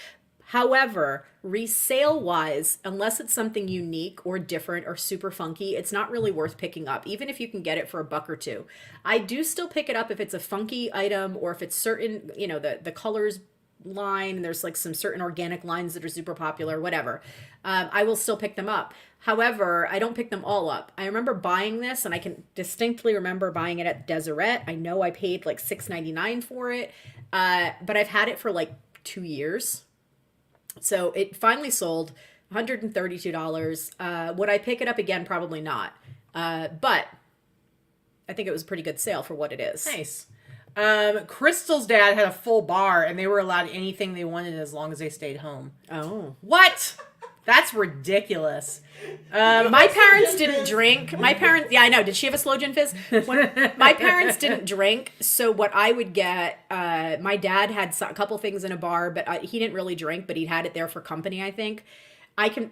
However, resale-wise, unless it's something unique or different or super funky, it's not really worth picking up, even if you can get it for $1 or $2. I do still pick it up if it's a funky item or if it's certain, the colors line, there's like some certain organic lines that are super popular, whatever. I will still pick them up. However, I don't pick them all up. I remember buying this, and I can distinctly remember buying it at Deseret. I know I paid like $6.99 for it, but I've had it for like 2 years. So it finally sold $132. Would I pick it up again? Probably not. But I think it was a pretty good sale for what it is. Nice. Crystal's dad had a full bar, and they were allowed anything they wanted as long as they stayed home. Oh. What? That's ridiculous. My parents didn't drink. My parents, yeah, I know. Did she have a slow gin fizz? My parents didn't drink, so what I would get, my dad had a couple things in a bar, but he didn't really drink, but he had it there for company, I think.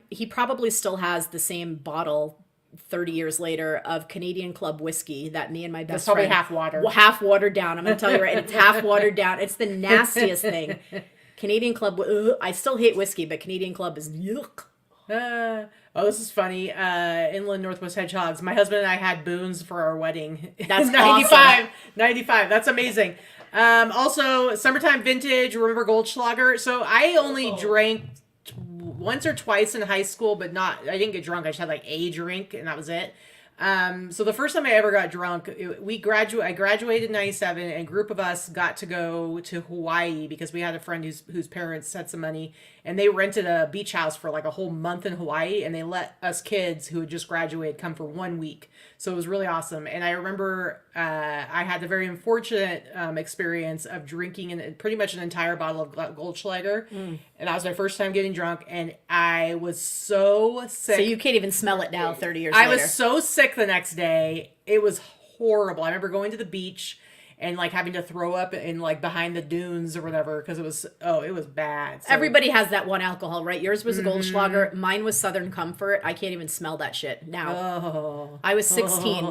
He probably still has the same bottle 30 years later of Canadian Club whiskey that me and my best friend. That's probably half water. Half watered down. I'm going to tell you right. It's half watered down. It's the nastiest thing. Canadian Club, I still hate whiskey, but Canadian Club is yuck. Oh, this is funny. Inland Northwest Hedgehogs. My husband and I had boons for our wedding. That's 95. 95. That's amazing. Also, summertime vintage. Remember Goldschlager? So I only drank once or twice in high school, but I didn't get drunk. I just had like a drink, and that was it. So the first time I ever got drunk, I graduated in 97, and a group of us got to go to Hawaii because we had a friend whose parents had some money, and they rented a beach house for like a whole month in Hawaii, and they let us kids who had just graduated come for 1 week. So it was really awesome. And I remember I had the very unfortunate experience of drinking pretty much an entire bottle of Goldschlager, and that was my first time getting drunk, and I was so sick. So you can't even smell it now 30 years later. I was so sick the next day. It was horrible. I remember going to the beach and like having to throw up in like behind the dunes or whatever because it was bad. So, everybody has that one alcohol, right? Yours was a Goldschlager. Mine was Southern Comfort. I can't even smell that shit now. I was 16.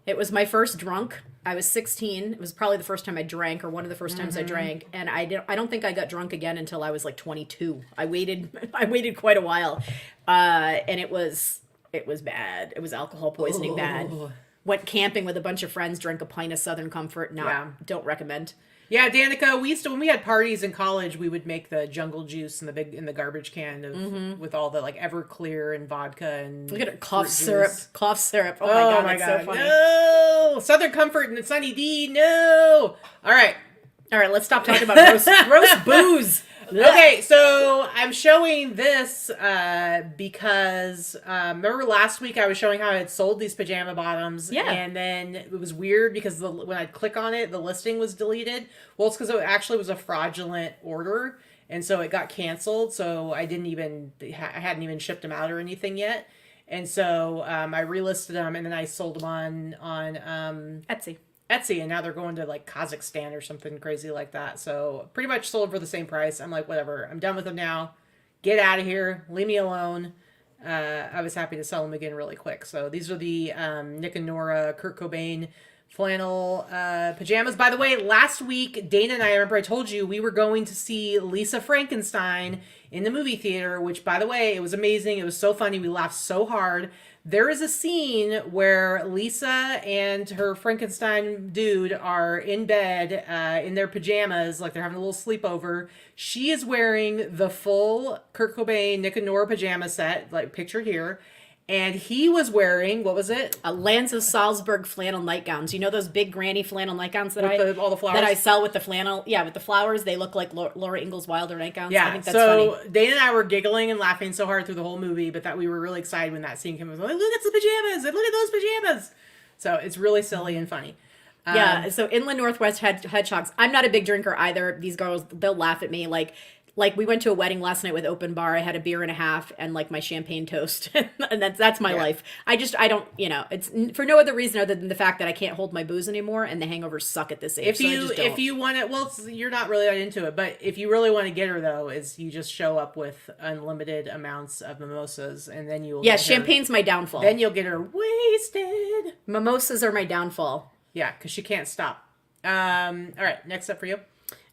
It was my first drunk. I was 16. It was probably the first time I drank, or one of the first times I drank, and I don't think I got drunk again until I was like 22. I waited quite a while, and it was bad. It was alcohol poisoning bad. Went camping with a bunch of friends, drank a pint of Southern Comfort. Don't recommend. Yeah, Danica, we used to, when we had parties in college, we would make the jungle juice in the garbage can with all the like Everclear and vodka and look at it, cough syrup. Oh my god, so funny. No, Southern Comfort and Sunny D. No. All right, let's stop talking about gross booze. Okay, so I'm showing this because remember last week I was showing how I had sold these pajama bottoms, and then it was weird because when I'd click on it, the listing was deleted. Well, it's because it actually was a fraudulent order, and so it got canceled. So I hadn't even shipped them out or anything yet, and so I relisted them, and then I sold them on Etsy, and now they're going to like Kazakhstan or something crazy like that. So pretty much sold for the same price. I'm like, whatever, I'm done with them now. Get out of here. Leave me alone. I was happy to sell them again really quick. So these are the Nick and Nora Kurt Cobain flannel pajamas. By the way, last week, Dana and I remember I told you we were going to see Lisa Frankenstein in the movie theater, which by the way, it was amazing. It was so funny. We laughed so hard. There is a scene where Lisa and her Frankenstein dude are in bed in their pajamas, like they're having a little sleepover. She is wearing the full Kurt Cobain Nick and Nora pajama set, like pictured here. And he was wearing, what was it? A Lands of Salzburg flannel nightgowns. You know those big granny flannel nightgowns that all the flowers? That I sell with the flannel? Yeah, with the flowers. They look like Laura Ingalls Wilder nightgowns. Yeah, I think that's funny. Dana and I were giggling and laughing so hard through the whole movie, but that we were really excited when that scene came. I was like, look at the pajamas! Look at those pajamas! So it's really silly and funny. So Inland Northwest Hedgehogs. I'm not a big drinker either. These girls, they'll laugh at me. Like Like we went to a wedding last night with open bar. I had a beer and a half and like my champagne toast, and that's my life. I don't, it's for no other reason other than the fact that I can't hold my booze anymore, and the hangovers suck at this age. If you want to, well, you're not really into it, but if you really want to get her though, is you just show up with unlimited amounts of mimosas, and then you'll champagne's my downfall. Then you'll get her wasted. Mimosas are my downfall. Yeah, because she can't stop. All right, next up for you.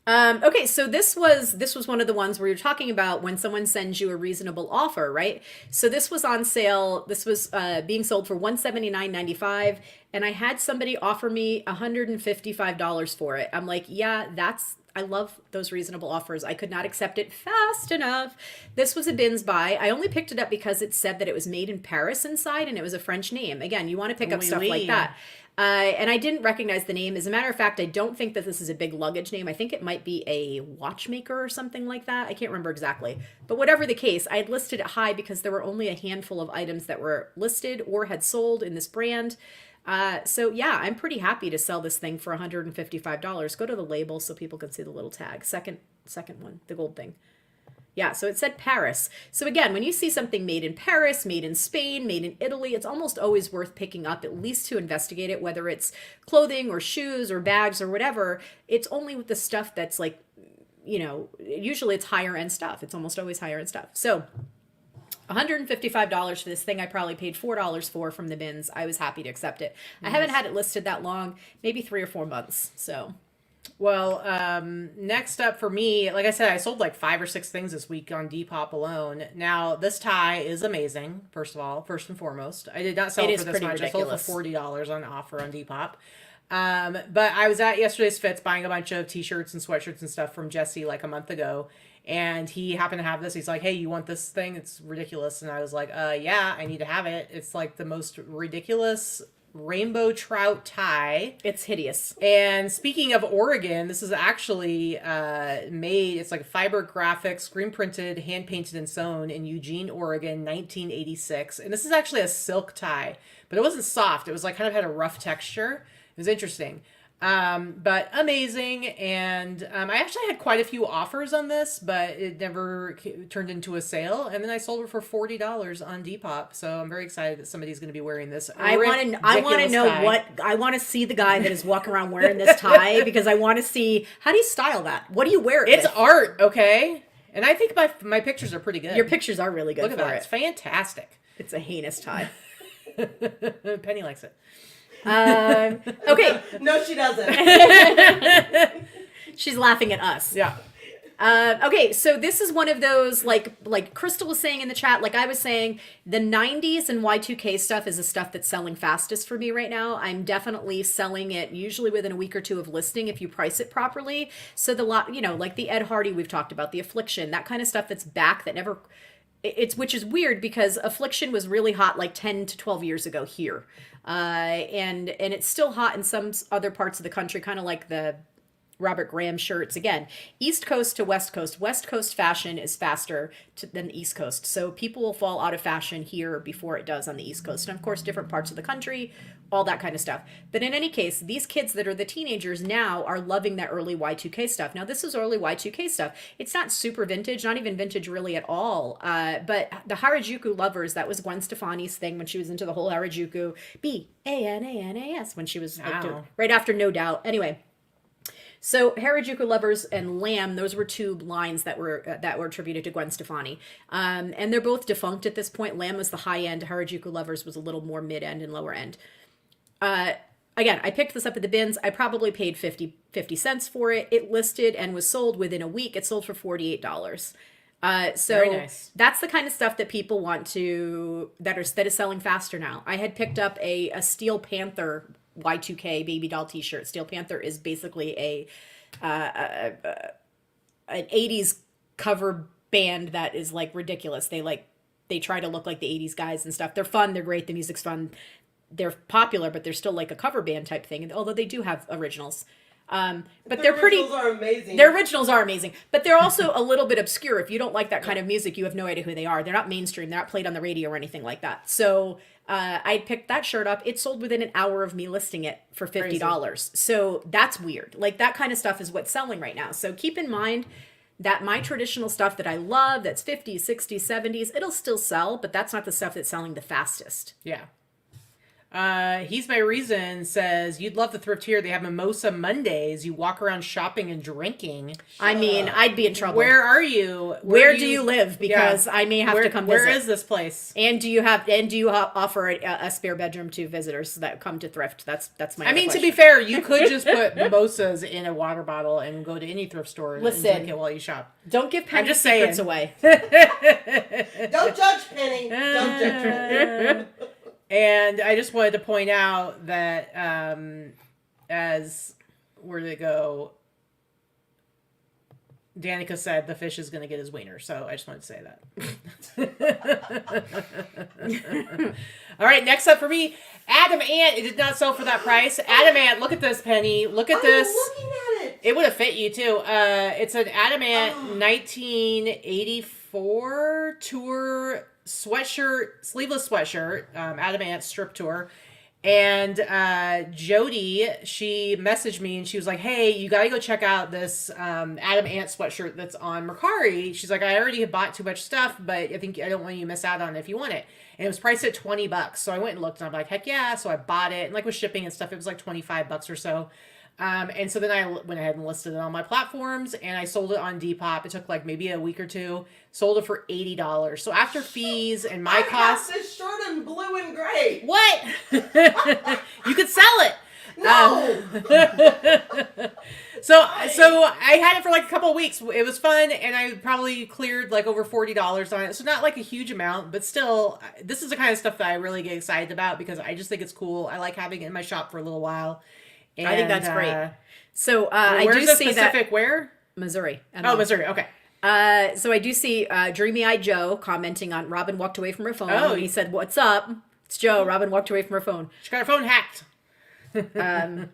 Okay, so this was one of the ones where you're talking about when someone sends you a reasonable offer, right? So this was on sale. This was being sold for $179.95, and I had somebody offer me $155 for it. I'm like, yeah, I love those reasonable offers. I could not accept it fast enough. This was a bins buy. I only picked it up because it said that it was made in Paris inside, and it was a French name. Again, you want to pick up stuff like that. And I didn't recognize the name. As a matter of fact, I don't think that this is a big luggage name. I think it might be a watchmaker or something like that. I can't remember exactly. But whatever the case, I had listed it high because there were only a handful of items that were listed or had sold in this brand. So yeah, I'm pretty happy to sell this thing for $155. Go to the label so people can see the little tag. Second one, the gold thing. Yeah, so it said Paris. So again, when you see something made in Paris, made in Spain, made in Italy, it's almost always worth picking up, at least to investigate it, whether it's clothing or shoes or bags or whatever. It's only with the stuff that's like, usually it's higher end stuff. It's almost always higher end stuff. So $155 for this thing I probably paid $4 for from the bins. I was happy to accept it. Nice. I haven't had it listed that long, maybe 3 or 4 months, so... Well, next up for me, like I said, I sold like 5 or 6 things this week on Depop alone. Now, this tie is amazing, first and foremost. I did not sell it for this much. Ridiculous. I sold it for $40 on offer on Depop. But I was at yesterday's Fits buying a bunch of t-shirts and sweatshirts and stuff from Jesse like a month ago. And he happened to have this. He's like, hey, you want this thing? It's ridiculous. And I was like, yeah, I need to have it. It's like the most ridiculous rainbow trout tie. It's hideous. And speaking of Oregon, this is actually made, it's like fiber graphics, screen printed, hand painted and sewn in Eugene, Oregon, 1986. And this is actually a silk tie, but it wasn't soft. It was like kind of had a rough texture. It was interesting. But amazing. And I actually had quite a few offers on this, but it never turned into a sale. And then I sold it for $40 on Depop. So I'm very excited that somebody's going to be wearing this. I want to know tie. I want to see the guy that is walking around wearing this tie because I want to see, how do you style that? What do you wear it It's with? art, okay? And I think my pictures are pretty good. Your pictures are really good. Look at that. It's fantastic. It's a heinous tie. Penny likes it. Okay. No, she doesn't. She's laughing at us. Yeah. Okay, so this is one of those, like Crystal was saying in the chat, like I was saying, the 90s and Y2K stuff is the stuff that's selling fastest for me right now. I'm definitely selling it usually within a week or two of listing if you price it properly. So like the Ed Hardy we've talked about, the Affliction, that kind of stuff that's back that never... which is weird because Affliction was really hot like 10 to 12 years ago here. And it's still hot in some other parts of the country, kind of like the Robert Graham shirts. Again, East Coast to West Coast. West Coast fashion is faster than the East Coast. So people will fall out of fashion here before it does on the East Coast. And of course, different parts of the country, all that kind of stuff. But in any case, these kids that are the teenagers now are loving that early Y2K stuff. Now, this is early Y2K stuff. It's not super vintage, not even vintage really at all. But the Harajuku lovers, that was Gwen Stefani's thing when she was into the whole Harajuku B-A-N-A-N-A-S when she was like, right after No Doubt. Anyway. So Harajuku lovers and Lamb, those were 2 lines that were attributed to Gwen Stefani. And they're both defunct at this point. Lamb was the high end. Harajuku lovers was a little more mid end and lower end. Again, I picked this up at the bins. I probably paid 50 cents for it. It listed and was sold within a week. It sold for $48. So nice. That's the kind of stuff that people want that is selling faster now. I had picked up a Steel Panther Y2K baby doll t-shirt. Steel Panther is basically an 80s cover band that is like ridiculous. They try to look like the 80s guys and stuff. They're fun, they're great, the music's fun. They're popular, but they're still like a cover band type thing, although they do have originals. But they're pretty. Are amazing. Their originals are amazing, but they're also a little bit obscure. If you don't like that kind of music, you have no idea who they are. They're not mainstream. They're not played on the radio or anything like that. So I picked that shirt up. It sold within an hour of me listing it for $50. So that's weird. Like that kind of stuff is what's selling right now. So keep in mind, that my traditional stuff that I love, that's 50s, 60s, 70s, it'll still sell, but that's not the stuff that's selling the fastest. Yeah. He's My Reason says, you'd love the thrift here. They have Mimosa Mondays. You walk around shopping and drinking. I mean, I'd be in trouble. Where are you? Where do you live? Because I may have to come visit. Where is this place? And do you offer a spare bedroom to visitors that come to thrift? That's my. I mean, question. to be fair, you could just put mimosas in a water bottle and go to any thrift store and drink it while you shop. Don't give Penny just secrets saying. away. Don't judge Penny. Don't judge Penny. And I just wanted to point out that where did it go? Danica said the fish is going to get his wiener, so I just wanted to say that. All right, next up for me, Adam Ant. It did not sell for that price. Adam Ant, look at this, Penny. Look at this. I'm looking at it. It would have fit you too. It's an Adam Ant 1984 tour sweatshirt, sleeveless sweatshirt, Adam Ant strip tour. And Jody, she messaged me and she was like, hey, you got to go check out this Adam Ant sweatshirt that's on Mercari. She's like, I already have bought too much stuff, but I don't want you to miss out on it if you want it. And it was priced at $20. So I went and looked and I'm like, heck yeah. So I bought it. And like with shipping and stuff, it was like $25 or so. And so then I went ahead and listed it on my platforms and I sold it on Depop. It took like maybe a week or two. Sold it for $80. So after fees and my costs. I have this shirt in blue and gray. What? You could sell it. No. So I had it for like a couple of weeks. It was fun, and I probably cleared like over $40 on it. So not like a huge amount, but still, this is the kind of stuff that I really get excited about because I just think it's cool. I like having it in my shop for a little while. And, I think that's great. So I where's do the see specific that where? Missouri. Missouri. Okay. So I do see Dreamy Eyed Joe commenting on Robin walked away from her phone. Oh. And he said, "What's up? It's Joe. Robin walked away from her phone." She got her phone hacked. Yeah,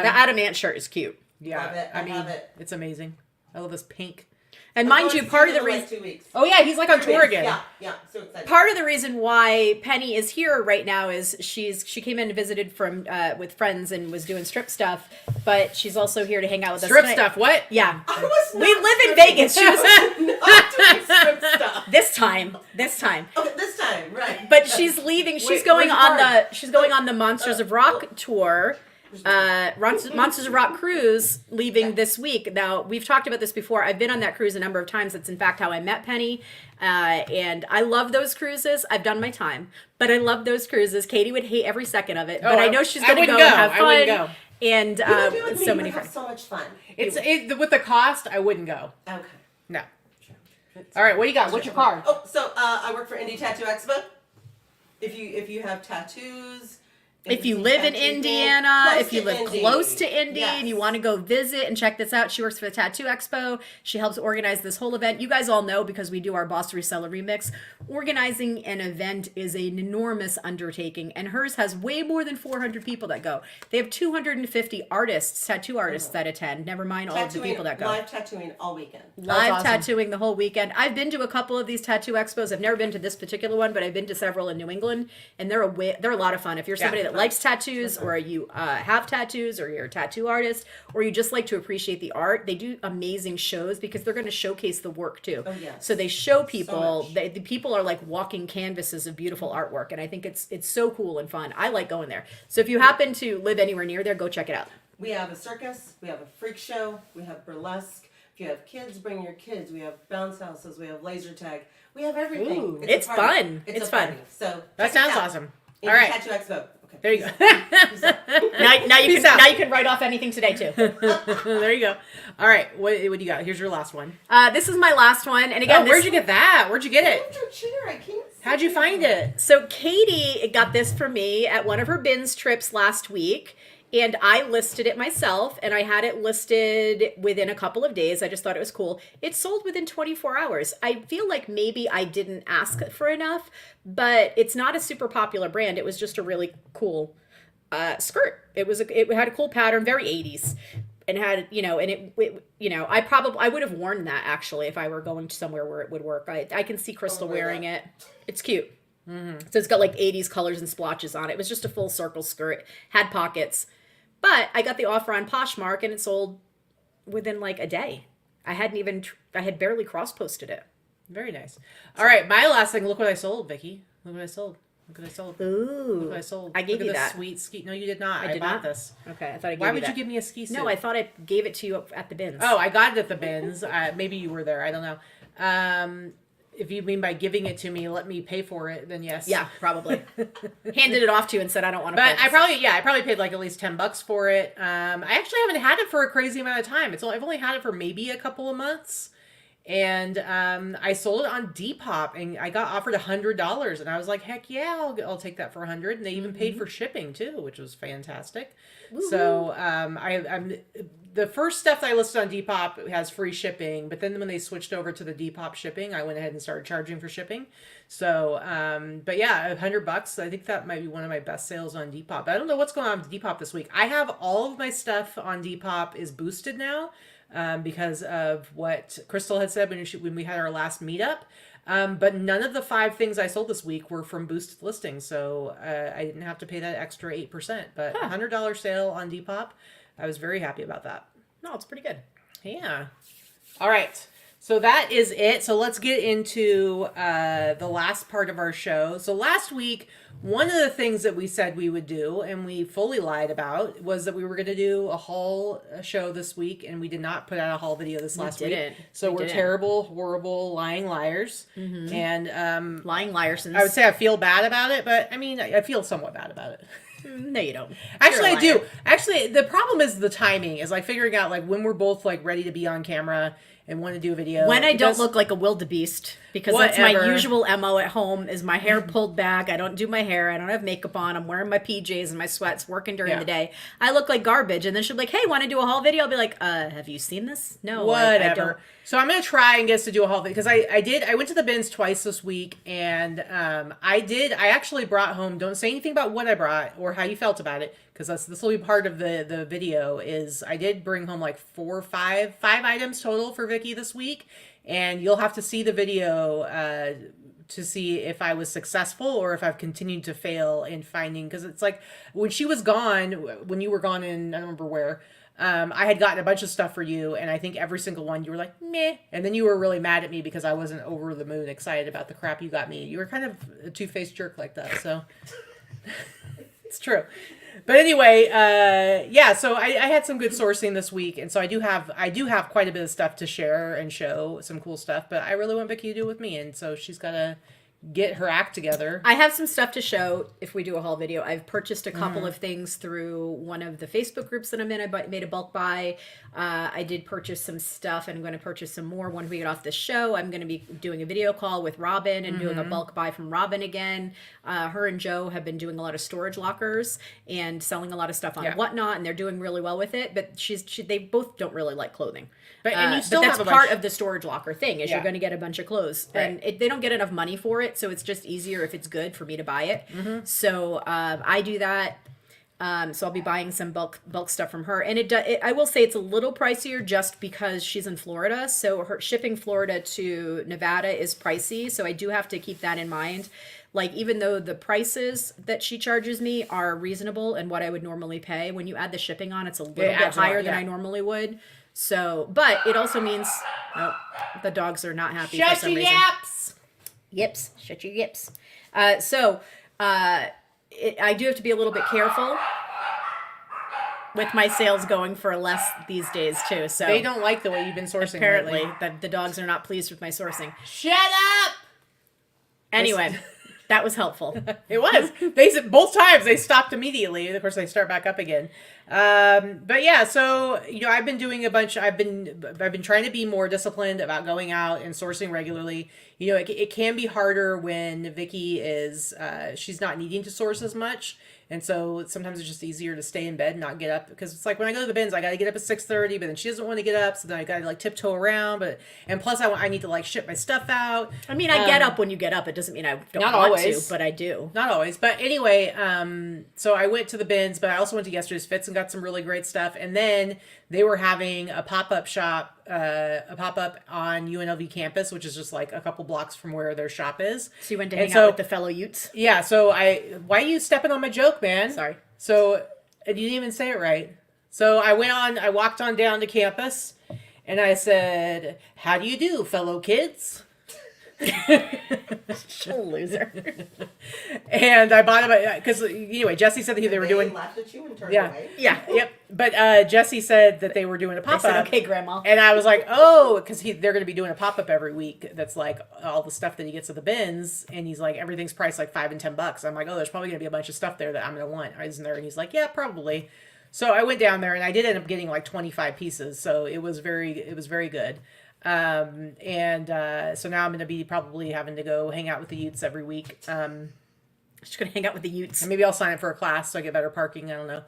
the Adam Ant shirt is cute. Yeah, Love it. I love it. It's amazing. I love this pink. And mind you, part of the reason. 2 weeks. Oh yeah, he's like on tour again. Yeah, so excited. Part of the reason why Penny is here right now is she came in and visited from with friends and was doing strip stuff, but she's also here to hang out with us Strip tonight. stuff. What? Yeah, I was we not live in stripping. Vegas. She was Not doing strip stuff. this time. Okay, this time, right. But she's leaving. She's Wait, going where's the on she's going on the Monsters of Rock tour. Monsters of Rock cruise leaving this week. Now, we've talked about this before. I've been on that cruise a number of times. That's in fact how I met Penny. And I love those cruises. I've done my time, but I love those cruises. Katie would hate every second of it, but I know she's going to go and have fun. I wouldn't go. And You would do it with me. so You many would have friends. so much fun. With the cost, I wouldn't go. Okay. No. All right, what do you got? What's your card? Oh, so I work for Indie Tattoo Expo. If you have tattoos. If you live in Indiana, if you live close to Indy Yes. and you want to go visit and check this out, she works for the Tattoo Expo. She helps organize this whole event. You guys all know because we do our Boss Reseller Remix. Organizing an event is an enormous undertaking, and hers has way more than 400 people that go. They have 250 artists, tattoo artists that attend, never mind all of the people that go. Live tattooing all weekend. Live awesome. tattooing the whole weekend. I've been to a couple of these tattoo expos. I've never been to this particular one, but I've been to several in New England, and they're a lot of fun. If you're somebody that likes tattoos, or you have tattoos, or you're a tattoo artist, or you just like to appreciate the art, they do amazing shows because they're going to showcase the work too. Oh, yes. So they show people. much. The people are like walking canvases of beautiful artwork, and I think it's so cool and fun. I like going there. So if you happen to live anywhere near there, go check it out. We have a circus. We have a freak show. We have burlesque. If you have kids, bring your kids. We have bounce houses. We have laser tag. We have everything. Ooh. a It's party. fun. It's It's a fun. party. So That check us sounds out. awesome. Indie All right. Tattoo Expo. Okay. There you go. Peace out. Now you Peace can out. now you can write off anything today too. There you go. All right, what do you got? Here's your last one. This is my last one, and again, Oh, where'd you get that? Where'd you get it? Hold your chair. I can't see. How'd you find it? So Katie got this for me at one of her bins trips last week, and I listed it myself, and I had it listed within a couple of days. I just thought it was cool. It sold within 24 hours. I feel like maybe I didn't ask for enough, but it's not a super popular brand. It was just a really cool skirt. It had a cool pattern, very 80s. And had, I would have worn that actually if I were going to somewhere where it would work. I can see Crystal wearing it. It's cute. Mm-hmm. So it's got like 80s colors and splotches on it. It was just a full circle skirt, had pockets. But I got the offer on Poshmark and it sold within like a day. I had barely cross-posted it. Very nice. All right, my last thing. Look what I sold, Vicki. Look what I sold. Look what I sold. Ooh. Look what I sold. I gave Look you at this that. sweet ski. No, you did not. I did bought not? this. Okay, I thought I gave Why you would that. you give me a ski suit? No, I thought I gave it to you at the bins. Oh, I got it at the bins. Maybe you were there. I don't know. If you mean by giving it to me, let me pay for it, then yes. Yeah, probably. Handed it off to you and said, I don't want to But I probably paid like at least $10 for it. I actually haven't had it for a crazy amount of time. I've only had it for maybe a couple of months. And I sold it on Depop, and I got offered $100, and I was like, heck yeah, I'll take that for $100. And they even paid for shipping too, which was fantastic. Woo-hoo. So I'm the first stuff that I listed on Depop has free shipping, but then when they switched over to the Depop shipping, I went ahead and started charging for shipping. So, but yeah, $100. I think that might be one of my best sales on Depop. I don't know what's going on with Depop this week. I have all of my stuff on Depop is boosted now. Because of what Crystal had said when we had our last meetup. But none of the 5 things I sold this week were from boosted listings. So I didn't have to pay that extra 8%. But $100 sale on Depop. I was very happy about that. No, it's pretty good. Yeah. All right. So that is it. So let's get into the last part of our show. So last week, one of the things that we said we would do, and we fully lied about, was that we were going to do a haul show this week, and we did not put out a haul video this last week. So we're terrible, horrible, lying liars. Mm-hmm. And lying liarsons. I would say I feel bad about it, but I mean, I feel somewhat bad about it. No, you don't. Actually, I do. Actually, the problem is the timing, is like figuring out like when we're both like ready to be on camera and want to do a video. When I don't look like a wildebeest, because that's my usual MO at home, is my hair pulled back. I don't do my hair. I don't have makeup on. I'm wearing my PJs and my sweats, working during the day. I look like garbage. And then she'll be like, hey, want to do a haul video? I'll be like, have you seen this? No. Whatever. I don't. So I'm going to try and get us to do a haul video, because I went to the bins twice this week, and I actually brought home, don't say anything about what I brought or how you felt about it, because this will be part of the video, is I did bring home like 5 items total for Vicki this week, and you'll have to see the video to see if I was successful or if I've continued to fail in finding, because it's like when she was gone, when you were gone in, I don't remember where, I had gotten a bunch of stuff for you, and I think every single one you were like, meh. And then you were really mad at me because I wasn't over the moon excited about the crap you got me. You were kind of a two-faced jerk like that, so it's true. But anyway, so I had some good sourcing this week, and so I do have quite a bit of stuff to share and show, some cool stuff, but I really want Vicki to do it with me, and so she's got to get her act together. I have some stuff to show if we do a haul video. I've purchased a couple of things through one of the Facebook groups that I'm in. I made a bulk buy. I did purchase some stuff, and I'm going to purchase some more when we get off this show. I'm going to be doing a video call with Robin and doing a bulk buy from Robin again. Her and Joe have been doing a lot of storage lockers and selling a lot of stuff on Whatnot, and they're doing really well with it. But they both don't really like clothing. But and you still but have that's a part bunch of the storage locker thing, is you're going to get a bunch of clothes, and they don't get enough money for it, so it's just easier if it's good for me to buy it. So I do that. So I'll be buying some bulk stuff from her, and I will say it's a little pricier just because she's in Florida. So her shipping Florida to Nevada is pricey, so I do have to keep that in mind. Like, even though the prices that she charges me are reasonable and what I would normally pay, when you add the shipping on, it's a little bit higher than I normally would. So, but it also means, the dogs are not happy for some reason. Yaps! Yips. Shut your yips. I do have to be a little bit careful with my sales going for less these days too. So they don't like the way you've been sourcing. Apparently, the dogs are not pleased with my sourcing. Shut up! Anyway, that was helpful. It was. They said both times they stopped immediately. Of course, they start back up again. But yeah, so I've been doing a bunch. I've been trying to be more disciplined about going out and sourcing regularly. It can be harder when Vicki is she's not needing to source as much. And so sometimes it's just easier to stay in bed and not get up, because it's like when I go to the bins, I got to get up at 6:30, but then she doesn't want to get up, so then I got to like tiptoe around. And plus I need to like ship my stuff out. I mean, I get up when you get up. It doesn't mean I don't not want always, to, but I do. Not always, but anyway. So I went to the bins, but I also went to yesterday's Fits and got some really great stuff. And then they were having a pop-up shop, a pop-up on UNLV campus, which is just like a couple blocks from where their shop is. So you went to hang out with the fellow Utes? Yeah, so why are you stepping on my joke, man? Sorry. So you didn't even say it right. So I walked on down to campus, And I said, how do you do, fellow kids? Loser. And I bought them because anyway, Jesse said that they were doing. laughed at you and turned Yeah, away. yeah, yep. But Jesse said that they were doing a I pop said, up. okay, Grandma. And I was like, oh, because they're going to be doing a pop up every week. That's like all the stuff that he gets at the bins, and he's like, everything's priced like $5 and $10. I'm like, oh, there's probably going to be a bunch of stuff there that I'm going to want, isn't there? And he's like, yeah, probably. So I went down there, and I did end up getting like 25 pieces. So it was very good. So now I'm going to be probably having to go hang out with the Utes every week. Just gonna hang out with the Utes. And maybe I'll sign up for a class so I get better parking. I don't know.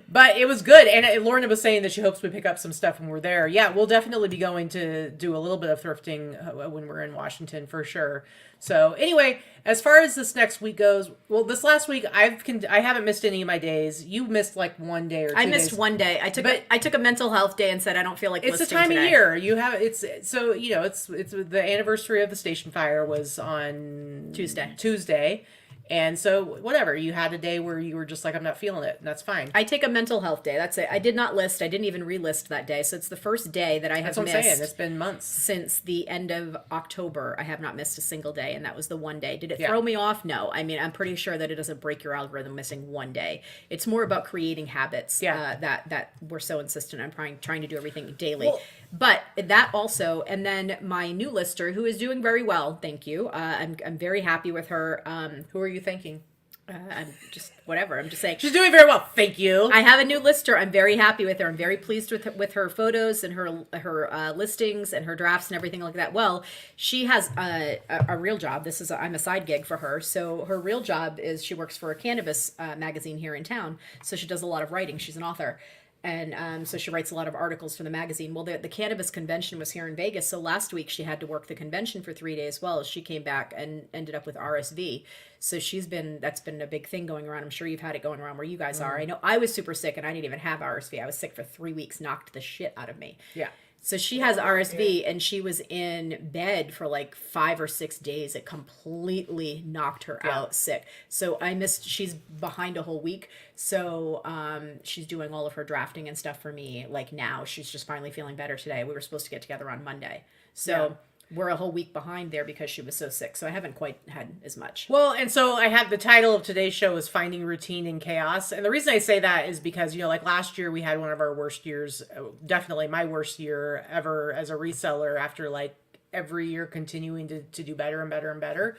But it was good. And Lorna was saying that she hopes we pick up some stuff when we're there. Yeah, we'll definitely be going to do a little bit of thrifting when we're in Washington for sure. So anyway, as far as this next week goes, well, this last week I haven't missed any of my days. You missed like one day or 2 days. I missed one day. I took a mental health day and said I don't feel like it's the listing time today. of year. You have it's the anniversary of the station fire was on Tuesday. And so whatever, you had a day where you were just like, I'm not feeling it, and that's fine. I take a mental health day. That's it. I did not list. I didn't even relist that day. So it's the first day that I have That's what I'm missed. saying. It's been months. Since the end of October, I have not missed a single day, and that was the one day. Did it Yeah. throw me off? No. I mean, I'm pretty sure that it doesn't break your algorithm missing one day. It's more about creating habits that we're so insistent on trying to do everything daily. Well, but that also, and then my new lister, who is doing very well, thank you. I'm very happy with her. who are you thanking? I'm just whatever. I'm just saying She's doing very well. Thank you. I have a new lister. I'm very happy with her. I'm very pleased with her photos and her listings and her drafts and everything like that. Well, she has a real job. I'm a side gig for her. So her real job is she works for a cannabis magazine here in town. So she does a lot of writing. She's an author. And so she writes a lot of articles for the magazine. Well, the cannabis convention was here in Vegas. So last week she had to work the convention for 3 days. Well, she came back and ended up with RSV. So that's been a big thing going around. I'm sure you've had it going around where you guys are. I know I was super sick and I didn't even have RSV. I was sick for 3 weeks, knocked the shit out of me. Yeah. So she has RSV and she was in bed for like 5 or 6 days. It completely knocked her out sick. So she's behind a whole week. So she's doing all of her drafting and stuff for me. Like now she's just finally feeling better today. We were supposed to get together on Monday. So we're a whole week behind there because she was so sick. So I haven't quite had as much. Well, and so I have the title of today's show is Finding Routine in Chaos. And the reason I say that is because, like last year we had one of our worst years, definitely my worst year ever as a reseller after like every year continuing to do better and better and better.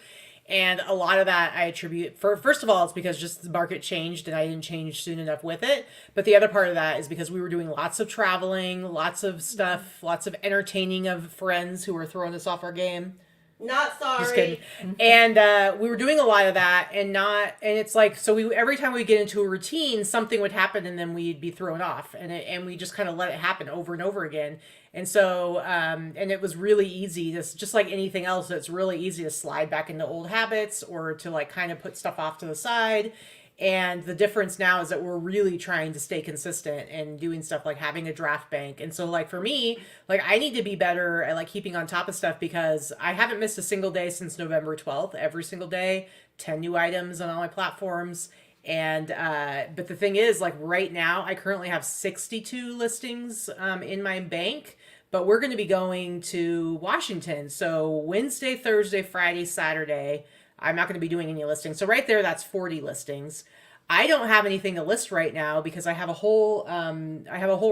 And a lot of that I attribute first of all, it's because just the market changed and I didn't change soon enough with it. But the other part of that is because we were doing lots of traveling, lots of stuff, lots of entertaining of friends who were throwing us off our game. Not sorry. Just kidding. And we were doing a lot of that and it's like, so every time we get into a routine, something would happen and then we'd be thrown off and we just kind of let it happen over and over again. And so, and it was really easy, just like anything else, it's really easy to slide back into old habits or to like kind of put stuff off to the side. And the difference now is that we're really trying to stay consistent and doing stuff like having a draft bank. And so like for me, like I need to be better at like keeping on top of stuff because I haven't missed a single day since November 12th, every single day, 10 new items on all my platforms. And, but the thing is like right now I currently have 62 listings, in my bank, but we're going to be going to Washington. So Wednesday, Thursday, Friday, Saturday, I'm not going to be doing any listings. So right there, that's 40 listings. I don't have anything to list right now because I have a whole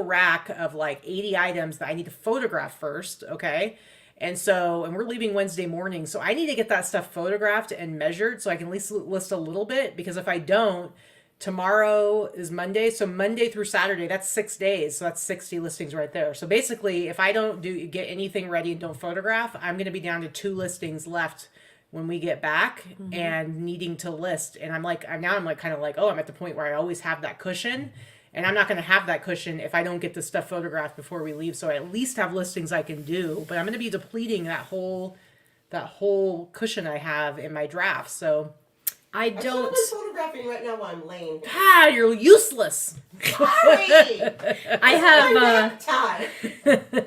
rack of like 80 items that I need to photograph first. Okay. And we're leaving Wednesday morning. So I need to get that stuff photographed and measured so I can at least list a little bit, because if I don't, tomorrow is Monday. So Monday through Saturday, that's 6 days. So that's 60 listings right there. So basically if I don't get anything ready and don't photograph, I'm going to be down to 2 listings left when we get back and needing to list. And I'm kind of like, oh, I'm at the point where I always have that cushion, and I'm not going to have that cushion if I don't get the stuff photographed before we leave. So I at least have listings I can do, but I'm going to be depleting that whole cushion I have in my draft. So I don't. photographing right now while I'm laying here. Ah, you're useless. Sorry. I Time.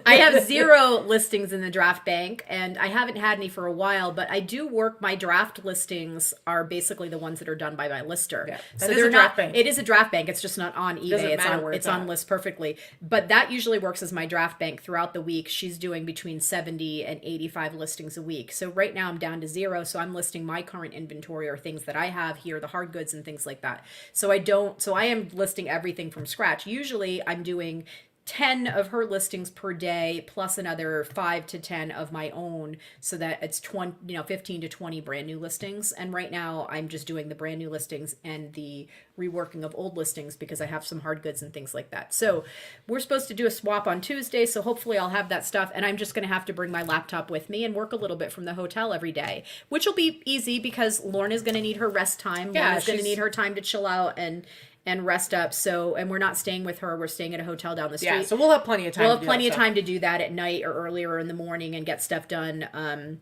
have 0 listings in the draft bank, and I haven't had any for a while, but I do work. My draft listings are basically the ones that are done by my lister. Yeah, so that is they're a draft not, bank. it is a draft bank. It's just not on eBay. Doesn't It's matter on, where it's it's on at. list perfectly. But that usually works as my draft bank throughout the week. She's doing between 70 and 85 listings a week. So right now I'm down to 0. So I'm listing my current inventory or things that I have here, the hard goods and things like that. So I am listing everything from scratch. Usually I'm doing 10 of her listings per day plus another 5 to 10 of my own, so that it's 15 to 20 brand new listings. And right now I'm just doing the brand new listings and the reworking of old listings because I have some hard goods and things like that. So we're supposed to do a swap on Tuesday, so hopefully I'll have that stuff, and I'm just going to have to bring my laptop with me and work a little bit from the hotel every day, which will be easy because Lorna's going to need her rest time. Yeah, Lorna's going to she's- need her time to chill out and rest up. So, and we're not staying with her. We're staying at a hotel down the street. Yeah, so we'll have plenty of time. We'll to have do plenty that of stuff. time to do that at night or earlier in the morning and get stuff done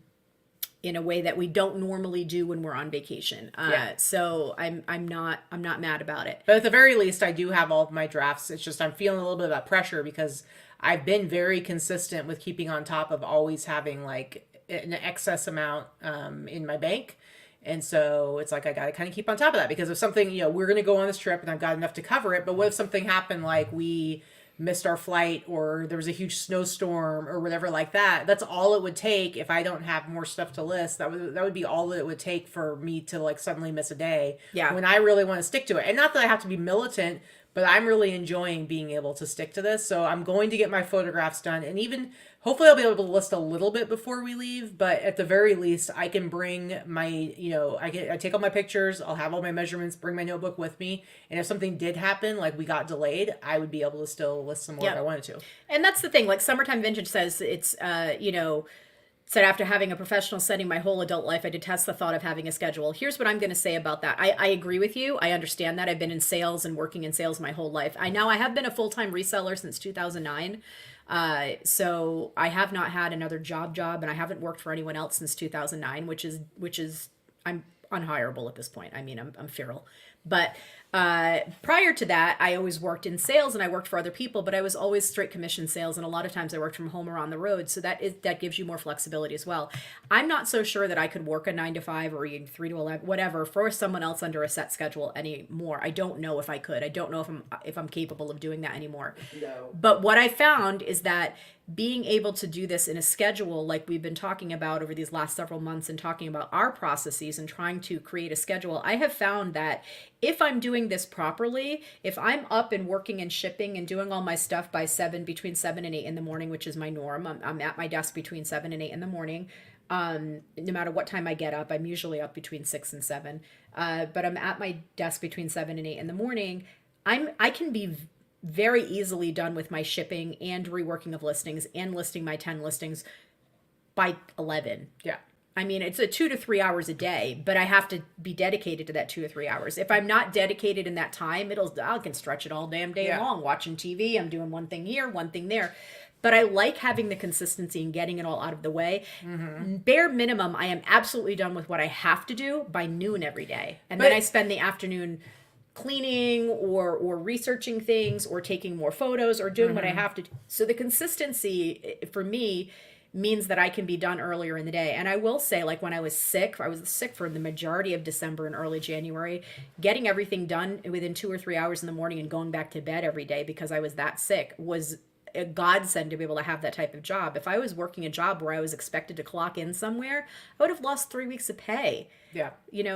in a way that we don't normally do when we're on vacation. Yeah. So I'm not mad about it. But at the very least, I do have all of my drafts. It's just I'm feeling a little bit of that pressure because I've been very consistent with keeping on top of always having like an excess amount in my bank. And so it's like I got to kind of keep on top of that because if something, we're going to go on this trip and I've got enough to cover it. But what if something happened like we missed our flight or there was a huge snowstorm or whatever like that? That's all it would take if I don't have more stuff to list. That would be all that it would take for me to like suddenly miss a day. Yeah. When I really want to stick to it. And not that I have to be militant, but I'm really enjoying being able to stick to this. So I'm going to get my photographs done. And even hopefully I'll be able to list a little bit before we leave. But at the very least, I can bring my, I take all my pictures. I'll have all my measurements, bring my notebook with me. And if something did happen, like we got delayed, I would be able to still list some more if I wanted to. And that's the thing. Like Summertime Vintage says, it's, said after having a professional setting my whole adult life, I detest the thought of having a schedule. Here's what I'm going to say about that. I agree with you. I understand that. I've been in sales and working in sales my whole life. I have been a full-time reseller since 2009. So I have not had another job, and I haven't worked for anyone else since 2009, which is I'm unhireable at this point. I mean, I'm feral. But prior to that, I always worked in sales and I worked for other people, but I was always straight commission sales. And a lot of times I worked from home or on the road. So that gives you more flexibility as well. I'm not so sure that I could work a 9 to 5 or even 3 to 11, whatever, for someone else under a set schedule anymore. I don't know if I could. I don't know if I'm capable of doing that anymore. No. But what I found is that being able to do this in a schedule like we've been talking about over these last several months and talking about our processes and trying to create a schedule, I have found that if I'm doing this properly, if I'm up and working and shipping and doing all my stuff by between 7 and 8 in the morning, which is my norm, I'm at my desk between 7 and 8 in the morning. No matter what time I get up, I'm usually up between 6 and 7. But I'm at my desk between 7 and 8 in the morning. I can be very easily done with my shipping and reworking of listings and listing my 10 listings by 11. Yeah. I mean, it's a 2 to 3 hours a day, but I have to be dedicated to that 2 to 3 hours. If I'm not dedicated in that time, I can stretch it all damn day long, watching TV. I'm doing one thing here, one thing there. But I like having the consistency and getting it all out of the way. Mm-hmm. Bare minimum, I am absolutely done with what I have to do by noon every day. And then I spend the afternoon cleaning or researching things or taking more photos or doing what I have to do. So the consistency for me means that I can be done earlier in the day. And I will say, like when I was sick for the majority of December and early January, getting everything done within 2 or 3 hours in the morning and going back to bed every day because I was that sick was a godsend to be able to have that type of job. If I was working a job where I was expected to clock in somewhere, I would have lost 3 weeks of pay. Yeah.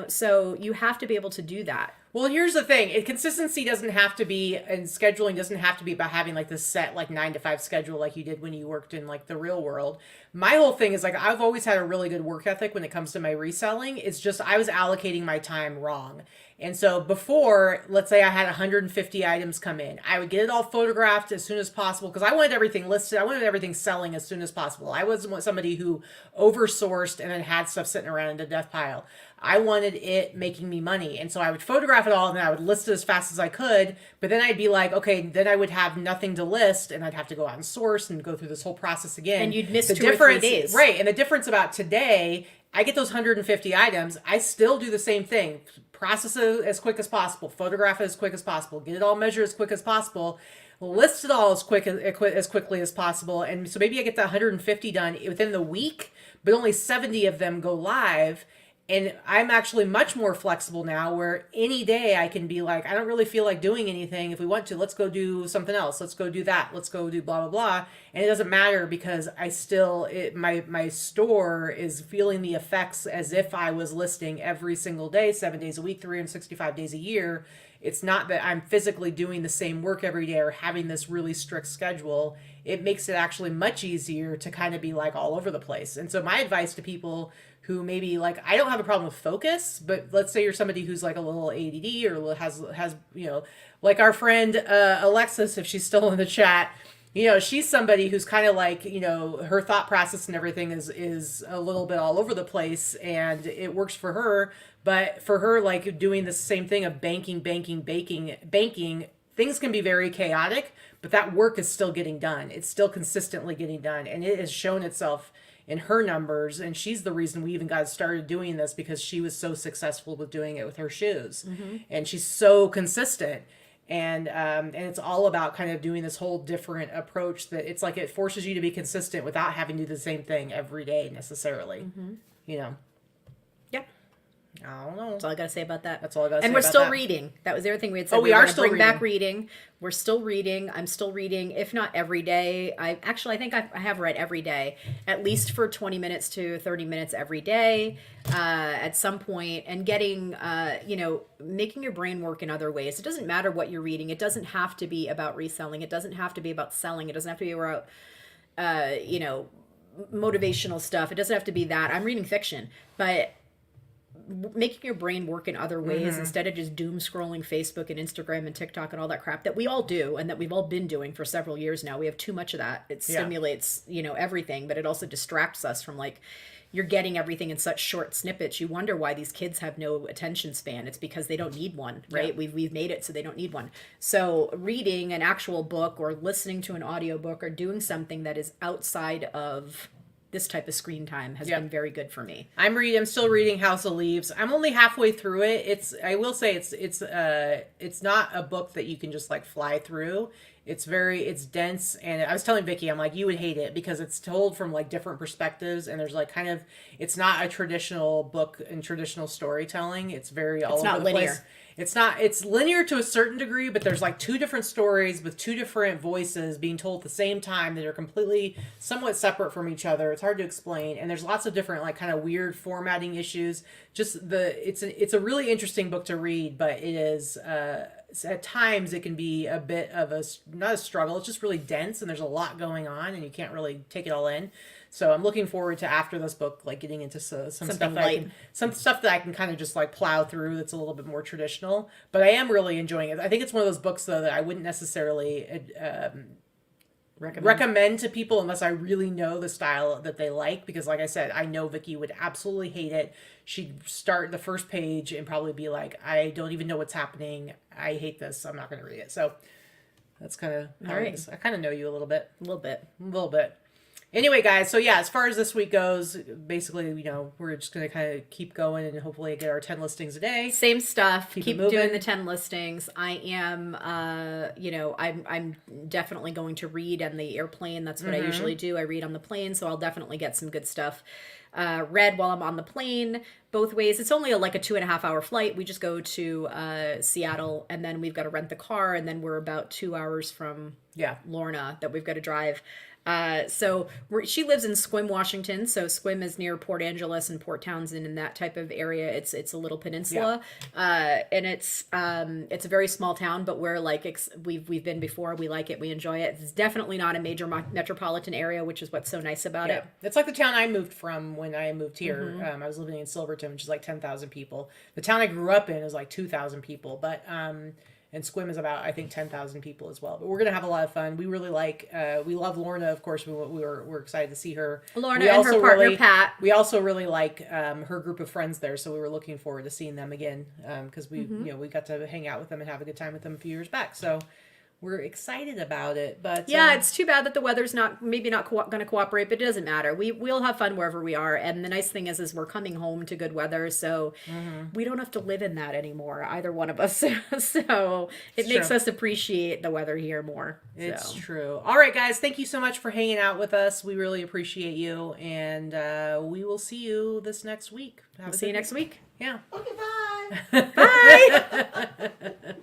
So you have to be able to do that. Well, here's the thing. Consistency doesn't have to be, and scheduling doesn't have to be about having like this set like 9 to 5 schedule like you did when you worked in like the real world. My whole thing is like I've always had a really good work ethic when it comes to my reselling. It's just I was allocating my time wrong. And so before, let's say I had 150 items come in, I would get it all photographed as soon as possible because I wanted everything listed. I wanted everything selling as soon as possible. I wasn't somebody who oversourced and then had stuff sitting around in the death pile. I wanted it making me money. And so I would photograph it all and then I would list it as fast as I could. But then I'd be like, okay, then I would have nothing to list and I'd have to go out and source and go through this whole process again. And you'd miss the 2 or 3 difference, days. Right. And the difference about today, I get those 150 items. I still do the same thing. Process it as quick as possible. Photograph it as quick as possible. Get it all measured as quick as possible. List it all as quickly as possible. And so maybe I get the 150 done within the week, but only 70 of them go live. And I'm actually much more flexible now where any day I can be like, I don't really feel like doing anything. If we want to, let's go do something else. Let's go do that. Let's go do blah, blah, blah. And it doesn't matter because I still, my store is feeling the effects as if I was listing every single day, 7 days a week, 365 days a year. It's not that I'm physically doing the same work every day or having this really strict schedule. It makes it actually much easier to kind of be like all over the place. And so my advice to people who maybe like, I don't have a problem with focus, but let's say you're somebody who's like a little ADD or has like our friend Alexis, if she's still in the chat, she's somebody who's kind of like, her thought process and everything is a little bit all over the place and it works for her. But for her, like doing the same thing of banking, things can be very chaotic, but that work is still getting done. It's still consistently getting done. And it has shown itself in her numbers. And she's the reason we even got started doing this because she was so successful with doing it with her shoes. Mm-hmm. And she's so consistent. And it's all about kind of doing this whole different approach that it's like it forces you to be consistent without having to do the same thing every day necessarily. Mm-hmm. Yeah. I don't know. That's all I got to say about that. That's all I got to say about that. And we're still that. reading. That was the other thing we had said. Oh, we are still bring reading. back reading. We're still reading. I'm still reading, if not every day. I think I have read every day, at least for 20 minutes to 30 minutes every day at some point, and getting, making your brain work in other ways. It doesn't matter what you're reading. It doesn't have to be about reselling. It doesn't have to be about selling. It doesn't have to be about, motivational stuff. It doesn't have to be that. I'm reading fiction, but making your brain work in other ways instead of just doom scrolling Facebook and Instagram and TikTok and all that crap that we all do and that we've all been doing for several years now. We have too much of that. It stimulates, everything, but it also distracts us from like, you're getting everything in such short snippets. You wonder why these kids have no attention span. It's because they don't need one, right? Yeah. We've made it so they don't need one. So reading an actual book or listening to an audiobook or doing something that is outside of this type of screen time has been very good for me. I'm still reading House of Leaves. I'm only halfway through it. I will say it's not a book that you can just like fly through. It's dense, and I was telling Vicki, I'm like, you would hate it because it's told from like different perspectives, and there's like it's not a traditional book and traditional storytelling. It's very all over the place. It's linear to a certain degree, but there's like 2 different stories with 2 different voices being told at the same time that are completely somewhat separate from each other. It's hard to explain. And there's lots of different like kind of weird formatting issues. It's a really interesting book to read, but it is, at times it can be a bit of not a struggle. It's just really dense and there's a lot going on and you can't really take it all in. So I'm looking forward to after this book, like getting into some stuff that I can kind of just like plow through. That's a little bit more traditional, but I am really enjoying it. I think it's one of those books though that I wouldn't necessarily recommend to people unless I really know the style that they like. Because like I said, I know Vicki would absolutely hate it. She'd start the first page and probably be like, I don't even know what's happening. I hate this. I'm not going to read it. So that's kind of how it is. I kind of know you a little bit. A little bit. Anyway, guys, so yeah, as far as this week goes, basically, we're just going to kind of keep going and hopefully get our 10 listings a day. Same stuff. Keep doing the 10 listings. I am, I'm definitely going to read on the airplane. That's what I usually do. I read on the plane, so I'll definitely get some good stuff read while I'm on the plane both ways. It's only like a 2.5 hour flight. We just go to Seattle and then we've got to rent the car and then we're about 2 hours from Lorna that we've got to drive. So she lives in Sequim, Washington. So Sequim is near Port Angeles and Port Townsend and that type of area. It's a little peninsula, and it's a very small town. But we're like we've been before. We like it. We enjoy it. It's definitely not a major metropolitan area, which is what's so nice about it. It's like the town I moved from when I moved here. I was living in Silverton, which is like 10,000 people. The town I grew up in is like 2,000 people, but and Squim is about, I think, 10,000 people as well. But we're gonna have a lot of fun. We really we love Lorna, of course. We're excited to see her. Lorna We and her also partner Pat. We also really like her group of friends there, so we were looking forward to seeing them again because we we got to hang out with them and have a good time with them a few years back. So we're excited about it. But yeah, it's too bad that the weather's not going to cooperate, but it doesn't matter. We'll have fun wherever we are, and the nice thing is we're coming home to good weather, so we don't have to live in that anymore, either one of us. So it makes us appreciate the weather here more. It's true. All right, guys, thank you so much for hanging out with us. We really appreciate you, and we will see you this next week. We'll see you next week. Yeah. Okay, bye. Bye.